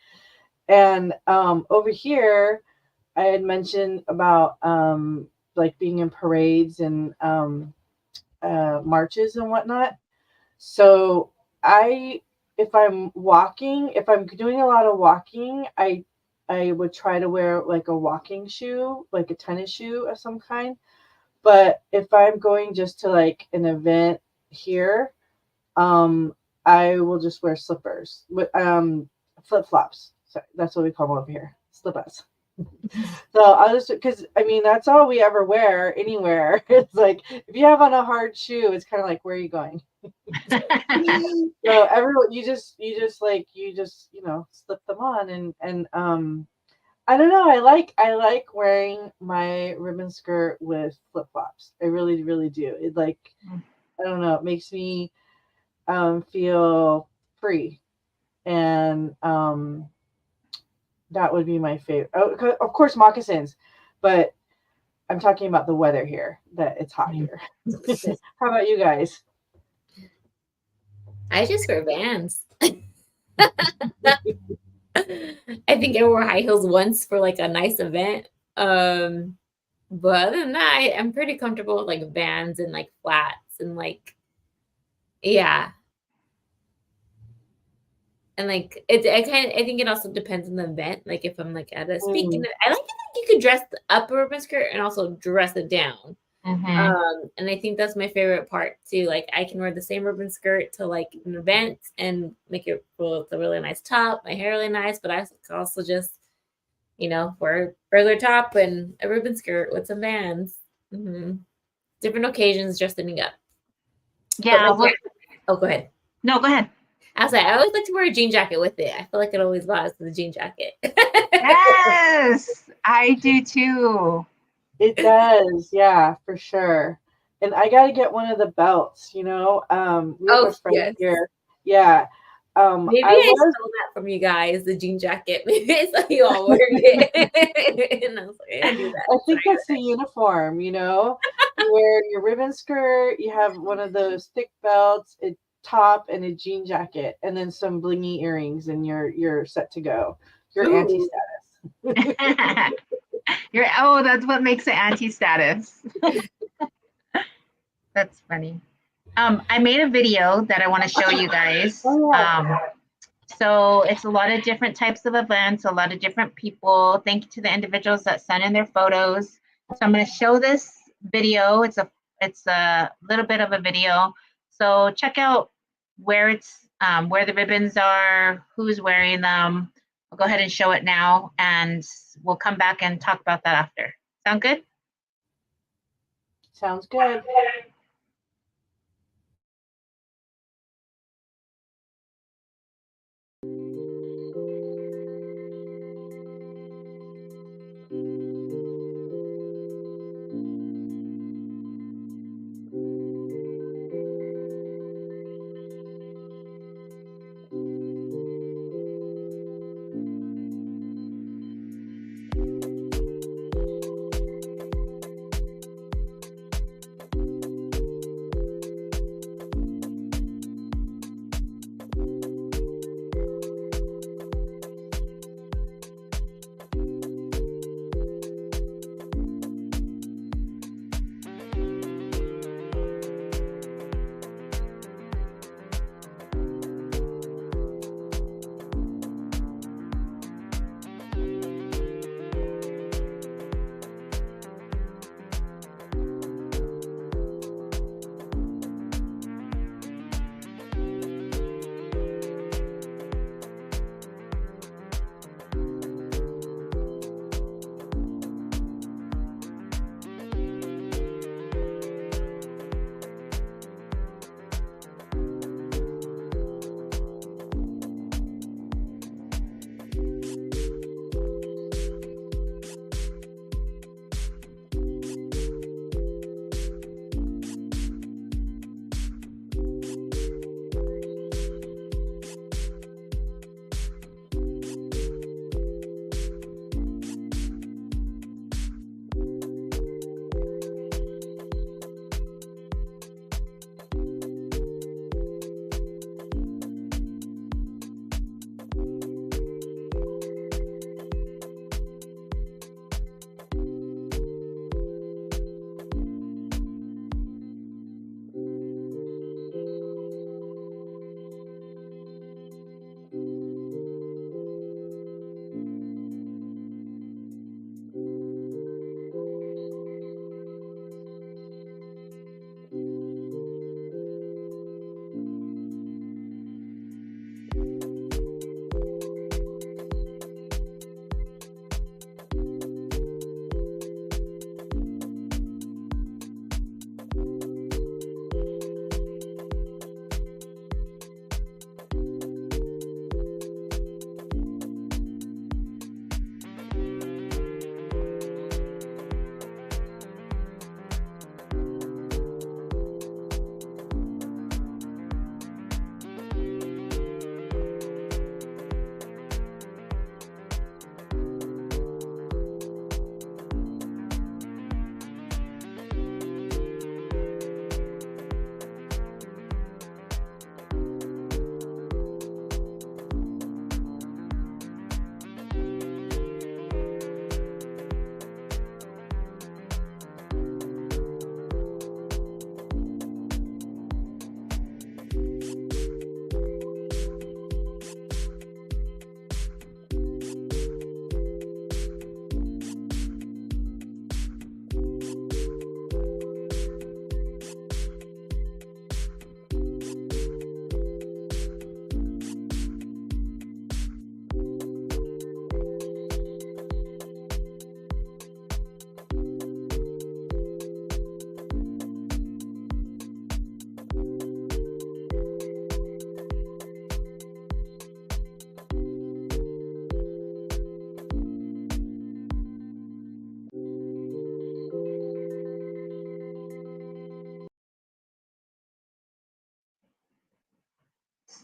And over here, I had mentioned about like being in parades and marches and whatnot. So if I'm doing a lot of walking, I would try to wear like a walking shoe, like a tennis shoe of some kind. But if I'm going just to like an event here, I will just wear slippers with flip-flops. Sorry, that's what we call them over here, slippers. So I'll just, because I mean that's all we ever wear anywhere. It's like if you have on a hard shoe, it's kind of like, where are you going? So everyone, you just slip them on and I don't know. I like wearing my ribbon skirt with flip flops. I really, really do. It like, I don't know. It makes me feel free, and that would be my favorite. Oh, of course, moccasins, but I'm talking about the weather here. That it's hot here. How about you guys? I just wear Vans. I think I wore high heels once for like a nice event. But other than that, I'm pretty comfortable with like Vans and like flats and like, yeah. And like I think it also depends on the event. Like if I'm like at a speaking, I like it like you could dress up a ribbon skirt and also dress it down. Mm-hmm. And I think that's my favorite part too. Like I can wear the same ribbon skirt to like an event and make it with a really nice top, my hair really nice, but I can also just, wear a regular top and a ribbon skirt with some Vans. Different occasions, dressing up. Yeah. Oh, go ahead. No, go ahead. I was like, I always like to wear a jean jacket with it. I feel like it always vibes with a jean jacket. Yes, I do too. It does, yeah, for sure. And I got to get one of the belts. We have a friend here. Yeah. Maybe I stole that from you guys, the jean jacket. Maybe I saw you all wearing it. And I was like, I do that. I think that's the uniform, You wear your ribbon skirt, you have one of those thick belts, a top, and a jean jacket, and then some blingy earrings, and you're set to go. Your auntie status. That's what makes it auntie status. That's funny. I made a video that I want to show you guys. So it's a lot of different types of events, a lot of different people. Thank you to the individuals that sent in their photos. So I'm going to show this video. It's a little bit of a video. So check out where the ribbons are, who's wearing them. I'll go ahead and show it now, and we'll come back and talk about that after. Sound good? Sounds good.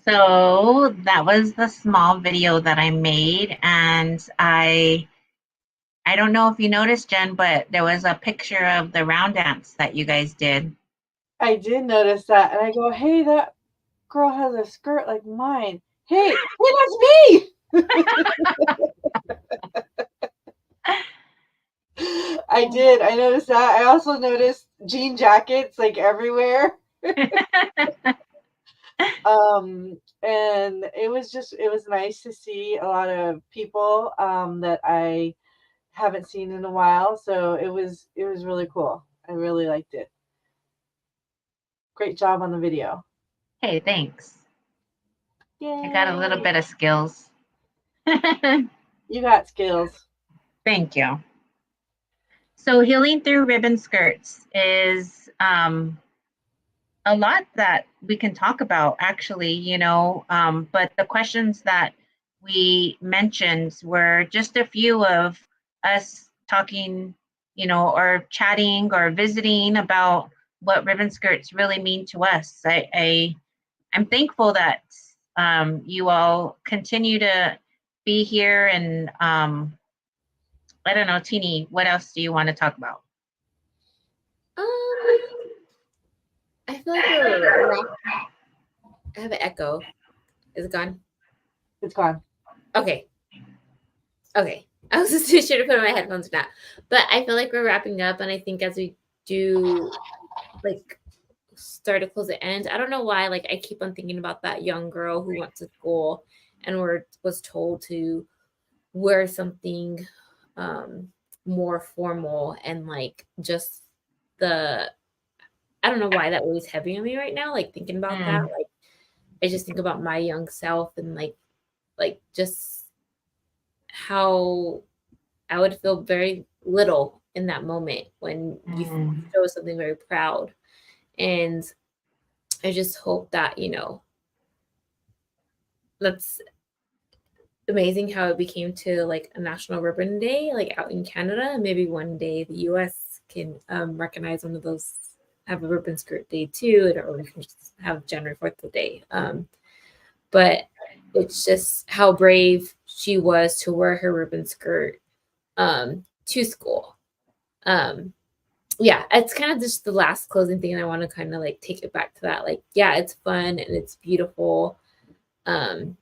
So that was the small video that I made, and I don't know if you noticed, Jen, but there was a picture of the round dance that you guys did. I did notice that, and I go, "Hey, that girl has a skirt like mine. Hey, that's me." I did. I noticed that. I also noticed jean jackets like everywhere. And it was nice to see a lot of people that I haven't seen in a while. So it was really cool. I really liked it. Great job on the video. Hey, thanks. Yay. I got a little bit of skills. You got skills. Thank you. So healing through ribbon skirts is a lot that we can talk about, actually, but the questions that we mentioned were just a few of us talking, or chatting or visiting about what ribbon skirts really mean to us. I'm thankful that you all continue to be here, and I don't know, Teeny, what else do you want to talk about? I feel like we're I have an echo. Is it gone? It's gone. Okay. I was just too sure to put on my headphones or not. But I feel like we're wrapping up, and I think as we do like start to close the end, I don't know why, like I keep on thinking about that young girl who went to school and was told to wear something more formal, and like just I don't know why that weighs heavy on me right now, like thinking about that. Like I just think about my young self, and like just how I would feel very little in that moment when you show something very proud. And I just hope that, that's amazing how it became to like a National Ribbon Day, like out in Canada. Maybe one day the US can recognize one of those, have a ribbon skirt day too, or we can just have January 4th day. But it's just how brave she was to wear her ribbon skirt to school. Yeah, it's kind of just the last closing thing. And I want to kind of like take it back to that. Like, yeah, it's fun and it's beautiful. And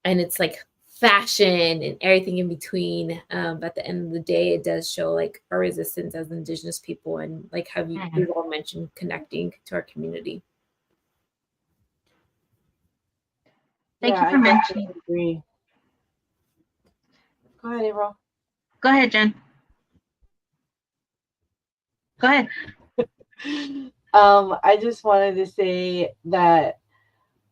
it's like fashion and everything in between. But at the end of the day, it does show like our resistance as Indigenous people, and like how we've all mentioned connecting to our community. Thank you for mentioning. Agree. Go ahead, April. Go ahead, Jen. Go ahead. I just wanted to say that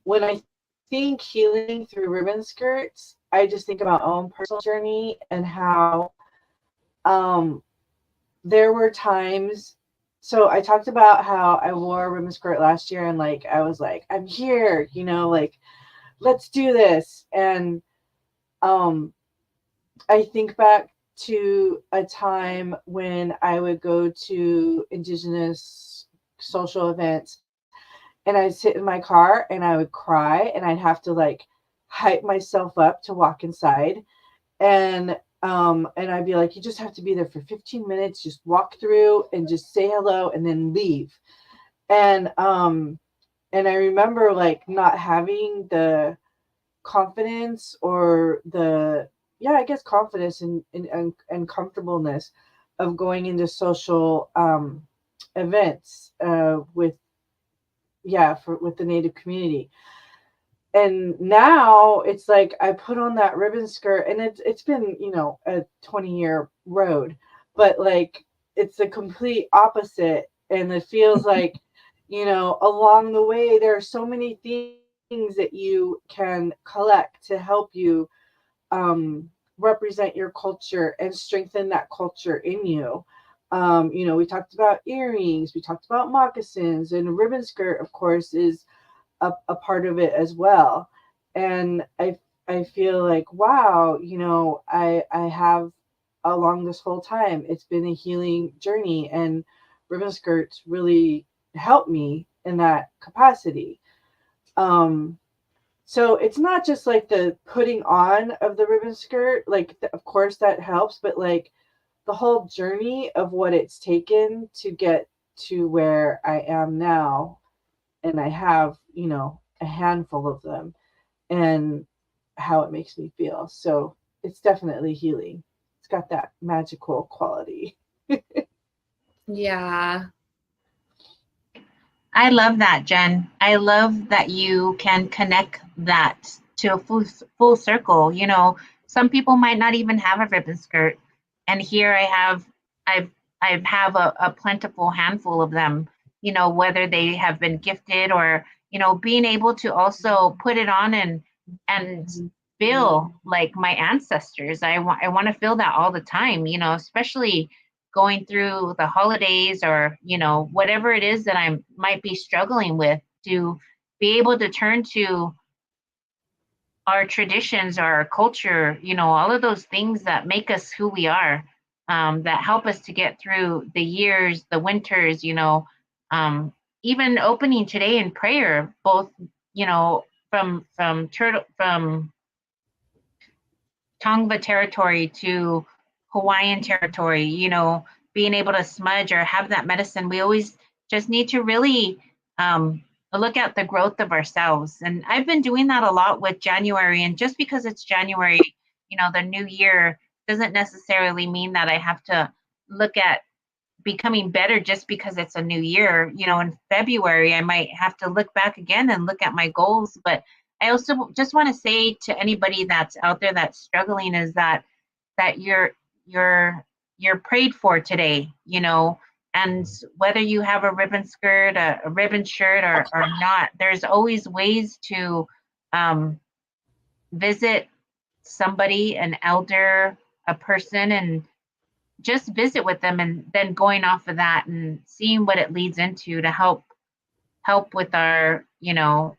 when I think healing through ribbon skirts, I just think about my own personal journey and how there were times. So I talked about how I wore a ribbon skirt last year, and like I was like, I'm here, like let's do this. And I think back to a time when I would go to Indigenous social events, and I'd sit in my car and I would cry, and I'd have to like hype myself up to walk inside. And I'd be like, you just have to be there for 15 minutes, just walk through and just say hello and then leave. And I remember like not having the confidence or confidence and comfortableness of going into social events with the Native community. And now it's like I put on that ribbon skirt, and it's been a 20-year road, but like it's the complete opposite. And it feels like along the way there are so many things that you can collect to help you represent your culture and strengthen that culture in you. We talked about earrings, we talked about moccasins, and a ribbon skirt, of course, is a part of it as well. And I feel like, wow, I have, along this whole time, it's been a healing journey, and ribbon skirts really helped me in that capacity. So it's not just like the putting on of the ribbon skirt, like of course that helps, but like the whole journey of what it's taken to get to where I am now, and I have, you know, a handful of them, and how it makes me feel. So it's definitely healing. It's got that magical quality. Yeah. I love that, Jen. I love that you can connect that to a full circle. You know, some people might not even have a ribbon skirt, and here I've I have a plentiful handful of them. You know, whether they have been gifted or, you know, being able to also put it on and feel like my ancestors. I want to feel that all the time. You know, especially going through the holidays or, you know, whatever it is that I might be struggling with, to be able to turn to our traditions, our culture, you know, all of those things that make us who we are, that help us to get through the years, the winters, you know, even opening today in prayer, both, you know, from Tongva territory to Hawaiian territory, you know, being able to smudge or have that medicine, we always just need to really look at the growth of ourselves. And I've been doing that a lot with January. And just because it's January, you know, the new year doesn't necessarily mean that I have to look at becoming better just because it's a new year. You know, in February, I might have to look back again and look at my goals. But I also just want to say to anybody that's out there that's struggling is that you're you're prayed for today, you know, and whether you have a ribbon skirt, a ribbon shirt or not, there's always ways to visit somebody, an elder, a person, and just visit with them, and then going off of that and seeing what it leads into to help with our, you know,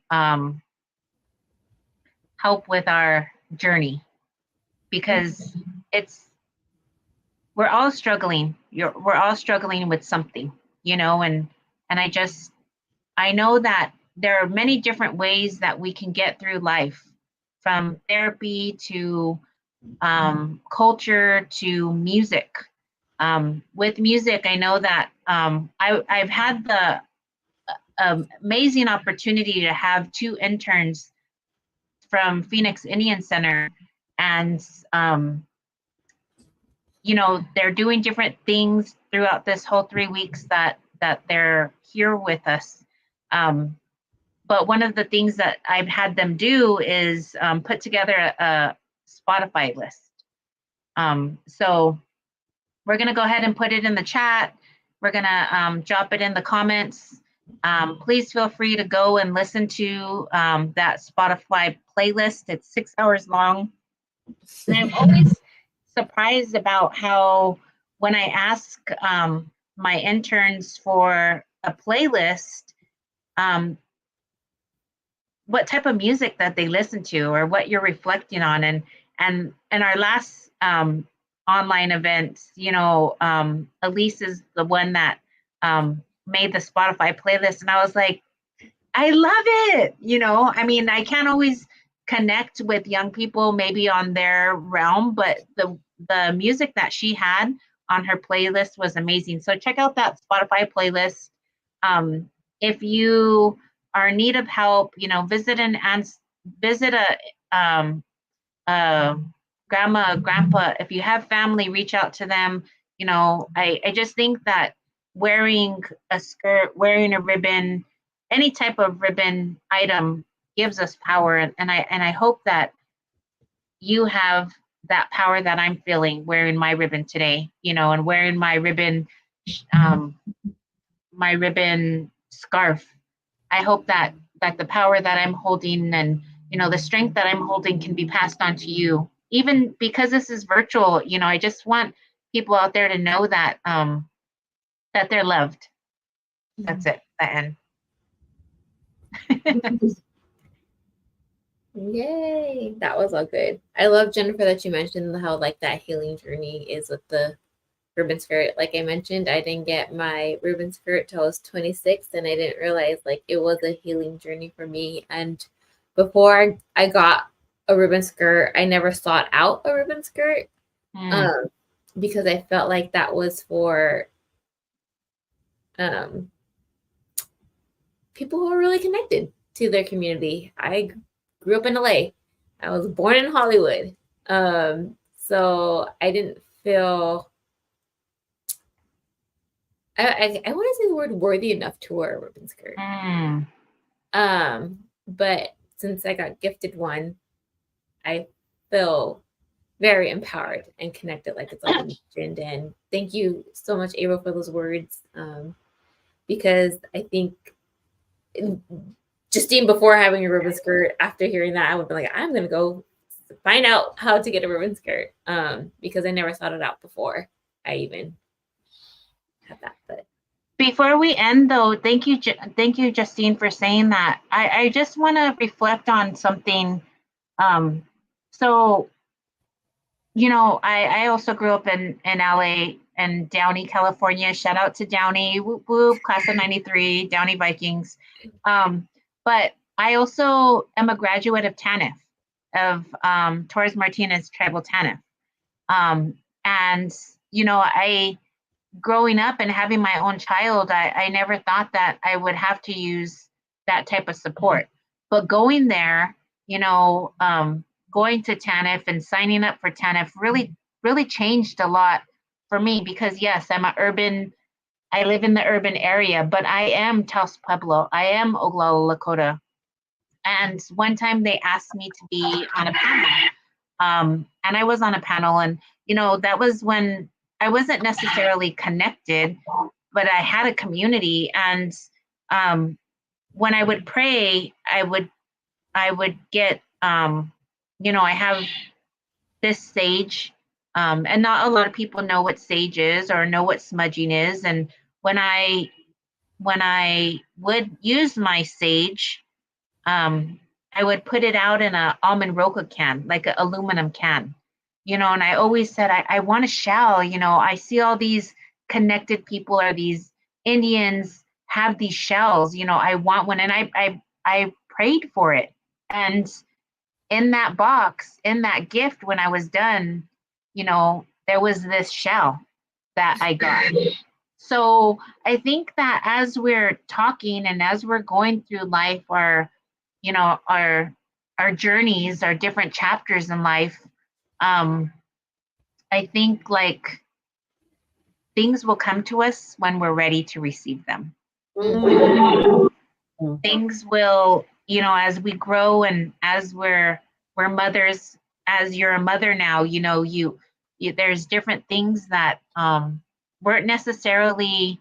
help with our journey, because it's we're all struggling. We're all struggling with something, you know, and I know that there are many different ways that we can get through life, from therapy to culture to music. With music, I know that I've had the amazing opportunity to have two interns from Phoenix Indian Center, and you know, they're doing different things throughout this whole 3 weeks that they're here with us. But one of the things that I've had them do is put together a Spotify list. So we're going to go ahead and put it in the chat. We're going to drop it in the comments. Please feel free to go and listen to that Spotify playlist. It's 6 hours long. And I'm always surprised about how, when I ask my interns for a playlist, what type of music that they listen to or what you're reflecting on. And our last online event, you know, Elise is the one that made the Spotify playlist, and I was like, I love it. You know, I mean, I can't always connect with young people maybe on their realm, but the music that she had on her playlist was amazing. So check out that Spotify playlist. If you are in need of help, you know, visit a grandma, grandpa. If you have family, reach out to them. You know, I just think that wearing a skirt, wearing a ribbon, any type of ribbon item gives us power. And I hope that you have that power that I'm feeling wearing my ribbon today, you know, and wearing um, my ribbon scarf. I hope that the power that I'm holding, and, you know, the strength that I'm holding, can be passed on to you. Even because this is virtual, you know, I just want people out there to know that that they're loved. That's it. The end. Yay, that was all good. I love, Jennifer, that you mentioned how like that healing journey is with the ribbon skirt. Like I mentioned, I didn't get my ribbon skirt till I was 26, and I didn't realize like it was a healing journey for me. And before I got a ribbon skirt, I never sought out a ribbon skirt because I felt like that was for people who are really connected to their community. I grew up in LA. I was born in Hollywood. So I didn't feel I want to say the word worthy enough to wear a ribbon skirt. But since I got gifted one, I feel very empowered and connected, like it's already mentioned. And thank you so much, April, for those words. Because I think Justine, before having a ribbon skirt, after hearing that, I would be like, I'm gonna go find out how to get a ribbon skirt. Because I never sought it out before I even had that. But before we end, though, thank you, Justine, for saying that. I just want to reflect on something. So, you know, I also grew up in LA and Downey, California. Shout out to Downey, whoop whoop, class of '93, Downey Vikings. But I also am a graduate of TANF, of Torres Martinez Tribal TANF. And, you know, growing up and having my own child, I never thought that I would have to use that type of support. But going there, you know, going to TANF and signing up for TANF really changed a lot for me, because yes, I live in the urban area, but I am Taos Pueblo. I am Oglala Lakota. And one time they asked me to be on a panel. And I was on a panel, and, you know, that was when I wasn't necessarily connected, but I had a community. And when I would pray, I would get, you know, I have this sage, and not a lot of people know what sage is or know what smudging is. And when I would use my sage, I would put it out in a almond roca can, like an aluminum can, you know. And I always said, I want a shell. You know, I see all these connected people, or these Indians have these shells. You know, I want one, and I prayed for it. And in that box, in that gift, when I was done, you know, there was this shell that I got. So I think that as we're talking and as we're going through life, you know, our journeys, our different chapters in life, I think like things will come to us when we're ready to receive them. Things will, you know, as we grow and as we're mothers, as you're a mother now, you know, you there's different things that weren't necessarily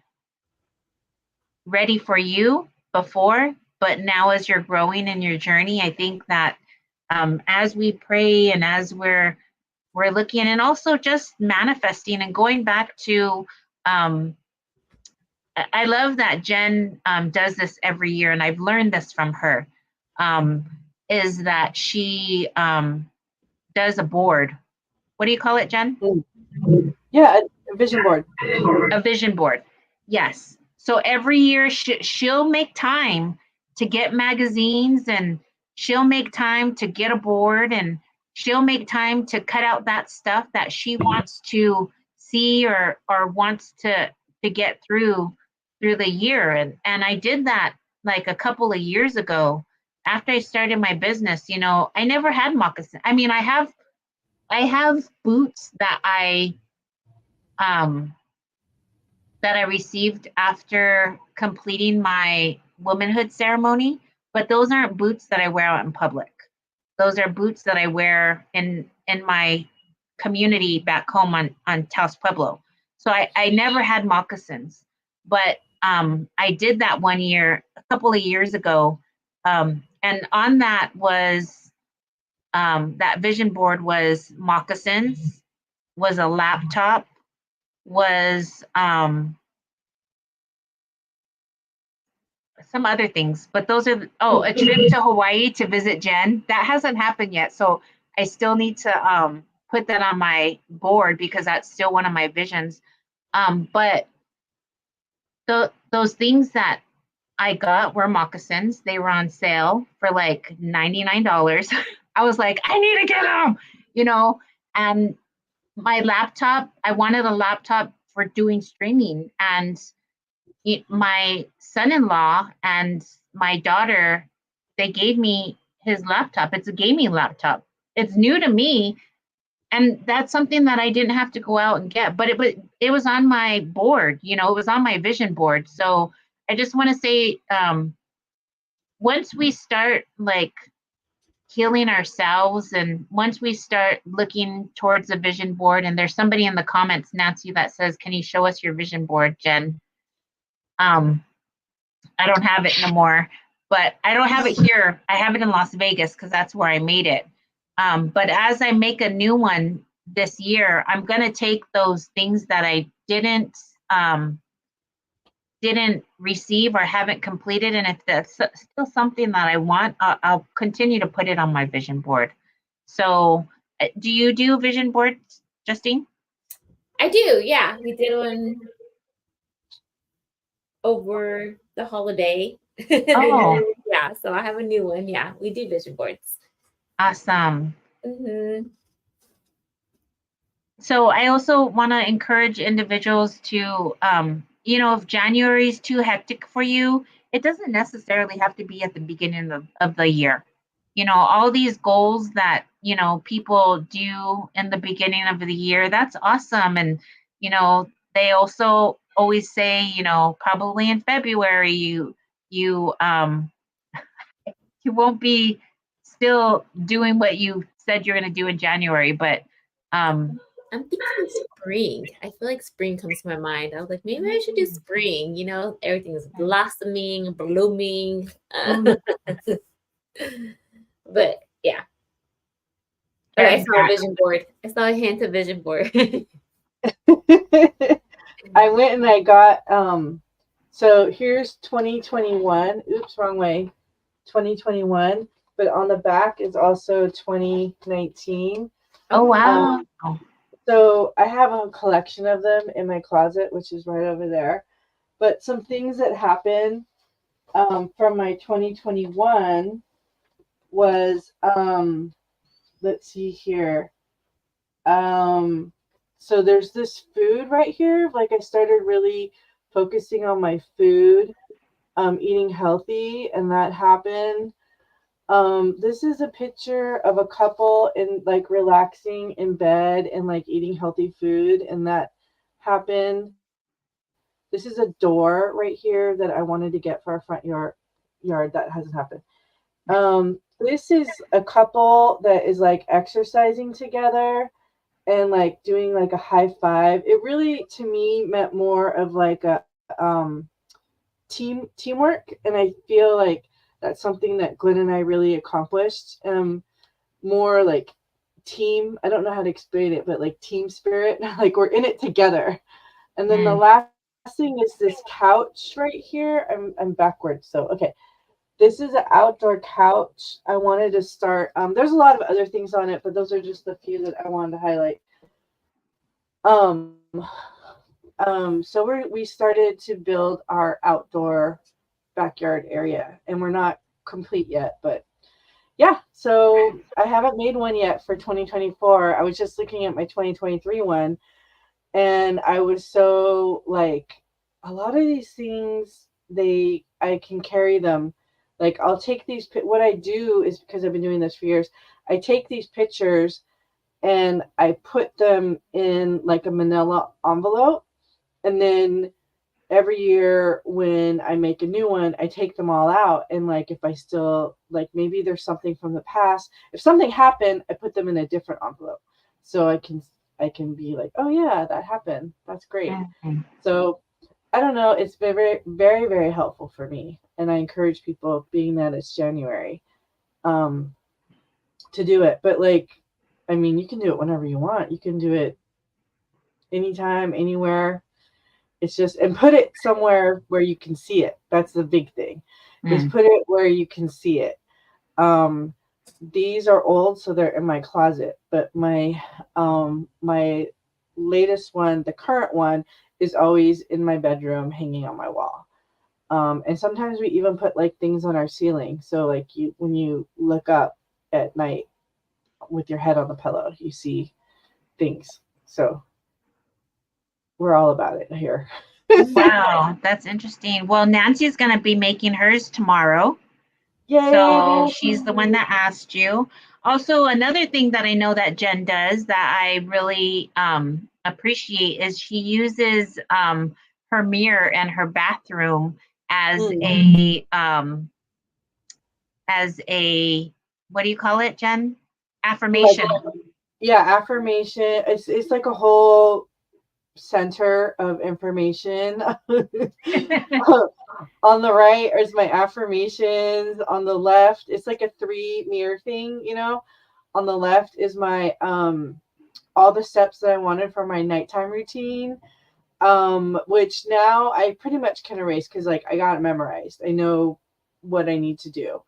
ready for you before, but now as you're growing in your journey, I think that as we pray and as we're looking, and also just manifesting and going back to, I love that Jen does this every year, and I've learned this from her, is that she does a board. What do you call it, Jen? Yeah, a vision board. A vision board. Yes. So every year she'll make time to get magazines, and she'll make time to get a board, and she'll make time to cut out that stuff that she wants to see or wants to get through the year. And I did that like a couple of years ago after I started my business. You know, I never had moccasins. I mean, I have boots that I received after completing my womanhood ceremony, but those aren't boots that I wear out in public. Those are boots that I wear in my community back home on Taos Pueblo. So I never had moccasins, but I did that one year, a couple of years ago. And on that was, that vision board was moccasins, was a laptop, was some other things, but those are, a trip to Hawaii to visit Jen. That hasn't happened yet. So I still need to put that on my board, because that's still one of my visions. But those things that I got were moccasins. They were on sale for like $99. I was like, I need to get them, you know. And my laptop, I wanted a laptop for doing streaming. And my son-in-law and my daughter, they gave me his laptop. It's a gaming laptop. It's new to me, and that's something that I didn't have to go out and get, but it was on my board, you know, it was on my vision board. So I just want to say, once we start like healing ourselves, and once we start looking towards a vision board, and there's somebody in the comments, Nancy, that says, can you show us your vision board, Jen? I don't have it no more, but I don't have it here. I have it in Las Vegas because that's where I made it. But as I make a new one this year, I'm going to take those things that I didn't receive or haven't completed. And if that's still something that I want, I'll continue to put it on my vision board. So do you do vision boards, Justine? I do. Yeah. We did one over the holiday. Oh. Yeah. So I have a new one. Yeah. We do vision boards. Awesome. Mm-hmm. So I also want to encourage individuals to, you know, if January is too hectic for you, it doesn't necessarily have to be at the beginning of the year. You know, all these goals that, you know, people do in the beginning of the year, that's awesome. And, you know, they also always say, you know, probably in February, you won't be still doing what you said you're going to do in January, but I'm thinking spring. I feel like spring comes to my mind. I was like, maybe I should do spring. You know, everything is blossoming, blooming. But yeah. Okay, I saw a vision board. I saw a hint of vision board. I went and I got so here's 2021. Oops, wrong way. 2021, but on the back is also 2019. Oh wow. So I have a collection of them in my closet, which is right over there. But some things that happened from my 2021 was let's see here. So there's this food right here. Like I started really focusing on my food, eating healthy, and that happened. This is a picture of a couple in like relaxing in bed and like eating healthy food, and that happened. This is a door right here that I wanted to get for our front yard. That hasn't happened. This is a couple that is like exercising together and like doing like a high five. It really to me meant more of like a teamwork, and I feel like that's something that Glenn and I really accomplished. More like team. I don't know how to explain it, but like team spirit. Like we're in it together. And then the last thing is this couch right here. I'm backwards, so okay. This is an outdoor couch. I wanted to start. There's a lot of other things on it, but those are just the few that I wanted to highlight. So we started to build our outdoor backyard area, and we're not complete yet, but yeah. So I haven't made one yet for 2024. I was just looking at my 2023 one, and I was so like, a lot of these things, I can carry them. Like I'll take these, what I do is, because I've been doing this for years, I take these pictures and I put them in like a manila envelope, and then every year when I make a new one, I take them all out, and like if I still like, maybe there's something from the past, if something happened, I put them in a different envelope, so I can be like, oh yeah, that happened, that's great. Mm-hmm. So I don't know, it's been very, very, very helpful for me, and I encourage people, being that it's January, to do it. But like, I mean, you can do it whenever you want. You can do it anytime, anywhere. It's just, and put it somewhere where you can see it. That's the big thing. Is put it where you can see it. These are old, so they're in my closet. But my latest one, the current one, is always in my bedroom, hanging on my wall. And sometimes we even put like things on our ceiling. So like when you look up at night with your head on the pillow, you see things. So we're all about it here. Wow, that's interesting. Well, Nancy's going to be making hers tomorrow. Yay, So she's the one that asked you. Also, another thing that I know that Jen does that I really appreciate is she uses her mirror in her bathroom as a what do you call it, Jen? Affirmation. Yeah, affirmation. It's like a whole center of information. On the right is my affirmations. On the left, it's like a 3 mirror thing, you know. On the left is my all the steps that I wanted for my nighttime routine. Which now I pretty much can erase because like I got it memorized. I know what I need to do.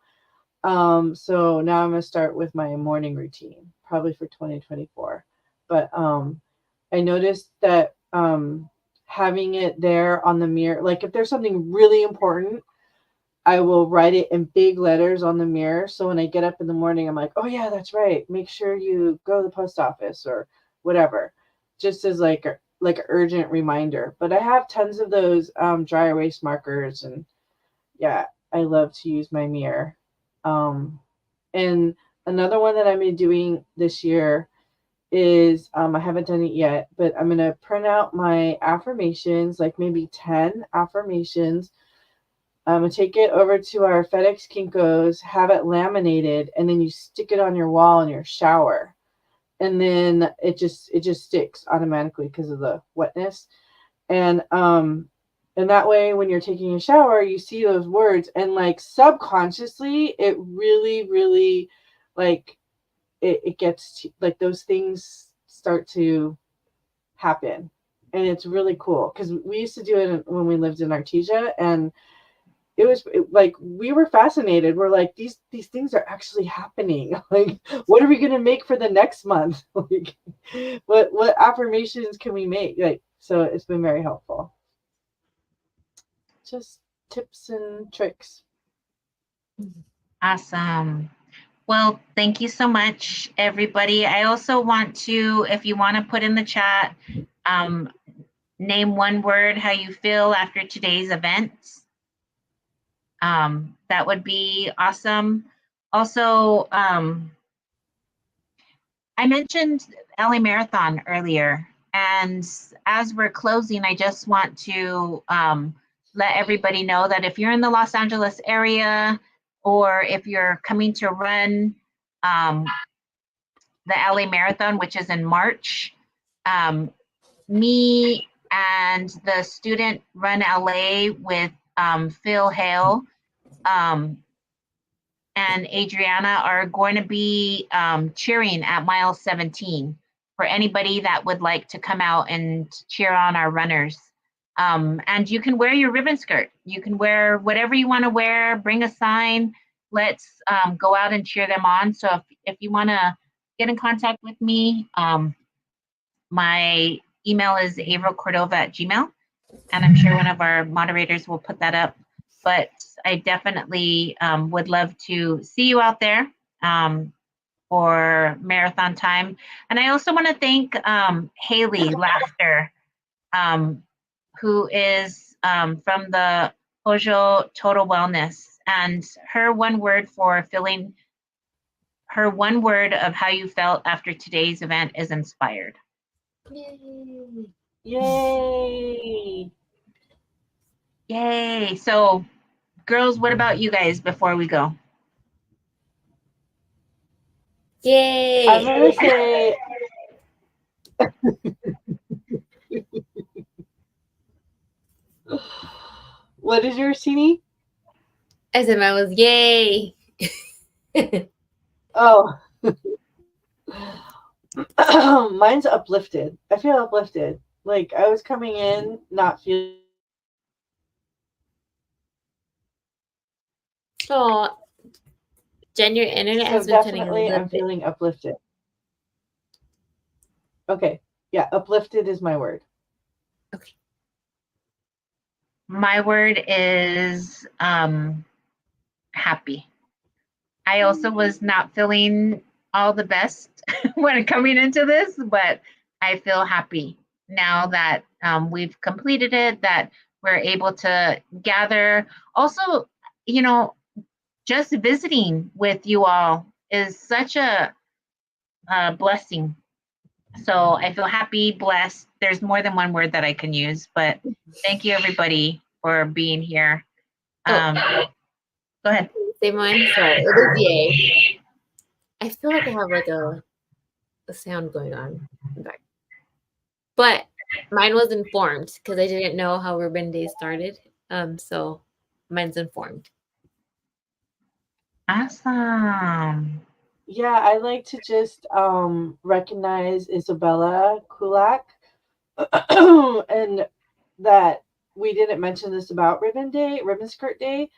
So now I'm gonna start with my morning routine, probably for 2024. But I noticed that having it there on the mirror, like if there's something really important, I will write it in big letters on the mirror. So when I get up in the morning, I'm like, oh yeah, that's right. Make sure you go to the post office or whatever, just as like an urgent reminder. But I have tons of those dry erase markers, and yeah, I love to use my mirror. And another one that I've been doing this year is I haven't done it yet, but I'm going to print out my affirmations, like maybe 10 affirmations. I'm going to take it over to our FedEx Kinko's, have it laminated, and then you stick it on your wall in your shower. And then it just sticks automatically because of the wetness. And that way when you're taking a shower, you see those words, and like subconsciously it really, really like it gets to, like those things start to happen. And it's really cool because we used to do it when we lived in Artesia, and it was like we were fascinated. We're like, these things are actually happening. Like, what are we gonna make for the next month? Like, what affirmations can we make? Like, so it's been very helpful. Just tips and tricks. Awesome. Well, thank you so much, everybody. I also want to, if you want to put in the chat, name one word how you feel after today's event. That would be awesome. Also, I mentioned LA Marathon earlier, and as we're closing, I just want to let everybody know that if you're in the Los Angeles area, or if you're coming to run the LA Marathon, which is in March, me and the student Run LA with Phil Hale and Adriana are going to be cheering at mile 17 for anybody that would like to come out and cheer on our runners. And you can wear your ribbon skirt. You can wear whatever you want to wear, bring a sign. Let's go out and cheer them on. So if you want to get in contact with me, my email is avrilcordova@gmail.com, and I'm sure one of our moderators will put that up. But I definitely would love to see you out there for marathon time. And I also want to thank Haley Laughter, who is from the Hojo Total Wellness. And her one word of how you felt after today's event is inspired. Yay! Yay! Yay! So, girls, what about you guys before we go? Yay! I'm gonna say. What is yours, Teeny? I said mine was yay. Oh. Mine's uplifted. I feel uplifted. Like I was coming in not feeling. Oh, Jen, your internet has been turning a Definitely little I'm bit. feeling uplifted. Okay. Yeah, uplifted is my word. Okay. My word is happy. I also was not feeling all the best when coming into this, but I feel happy now that we've completed it, that we're able to gather. Also, you know, just visiting with you all is such a blessing. So I feel happy, blessed. There's more than one word that I can use, but thank you everybody for being here. Go ahead. Same one. Sorry, it was yay. I feel like I have like a sound going on in the back. But mine was informed because I didn't know how Ribbon Day started. So mine's informed. Awesome. Yeah, I like to just recognize Isabella Kulak and that we didn't mention this about Ribbonskirt Day,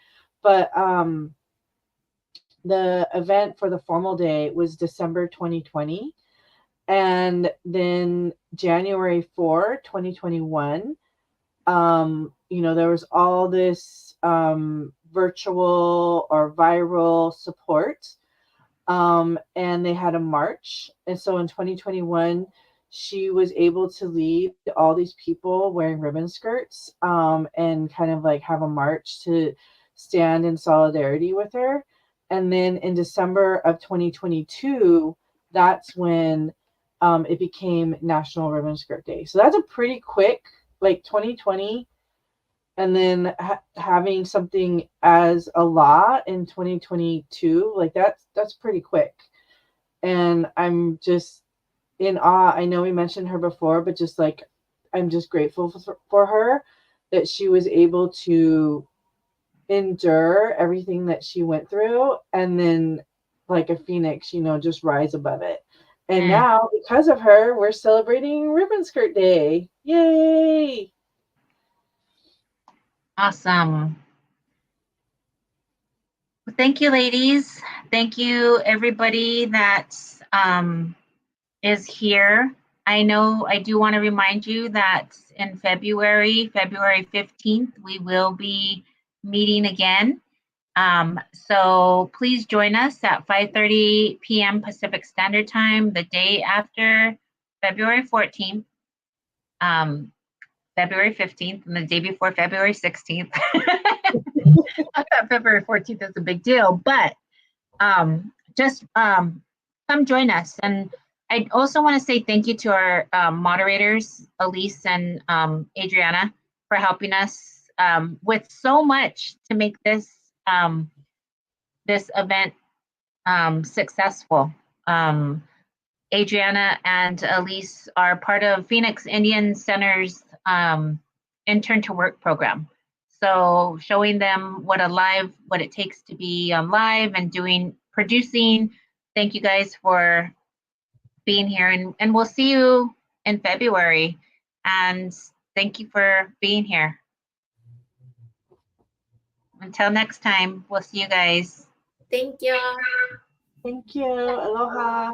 but the event for the formal day was December 2020. And then January 4, 2021, there was all this virtual or viral support. And they had a march. And so in 2021, she was able to lead all these people wearing ribbon skirts and kind of like have a march to stand in solidarity with her. And then in December of 2022, that's when it became National Ribbonskirt Day. So that's a pretty quick, like 2020, and then having something as a law in 2022, like that's pretty quick. And I'm just in awe. I know we mentioned her before, but just like I'm just grateful for her that she was able to endure everything that she went through and then like a phoenix, just rise above it. And now because of her, we're celebrating Ribbonskirt Day. Yay! Awesome. Well, thank you, ladies. Thank you, everybody that is here. I know I do want to remind you that in February 15th, we will be meeting again. So please join us at 5:30 p.m. Pacific Standard Time, the day after February 14th, February 15th, and the day before February 16th. I thought February 14th is a big deal, but just come join us. And I also want to say thank you to our moderators, Elise and Adriana, for helping us with so much to make this this event successful. Adriana and Elise are part of Phoenix Indian Center's Intern to Work program. So showing them what it takes to be live and producing. Thank you guys for being here, and we'll see you in February. And thank you for being here. Until next time, we'll see you guys. Thank you. Thank you. Aloha.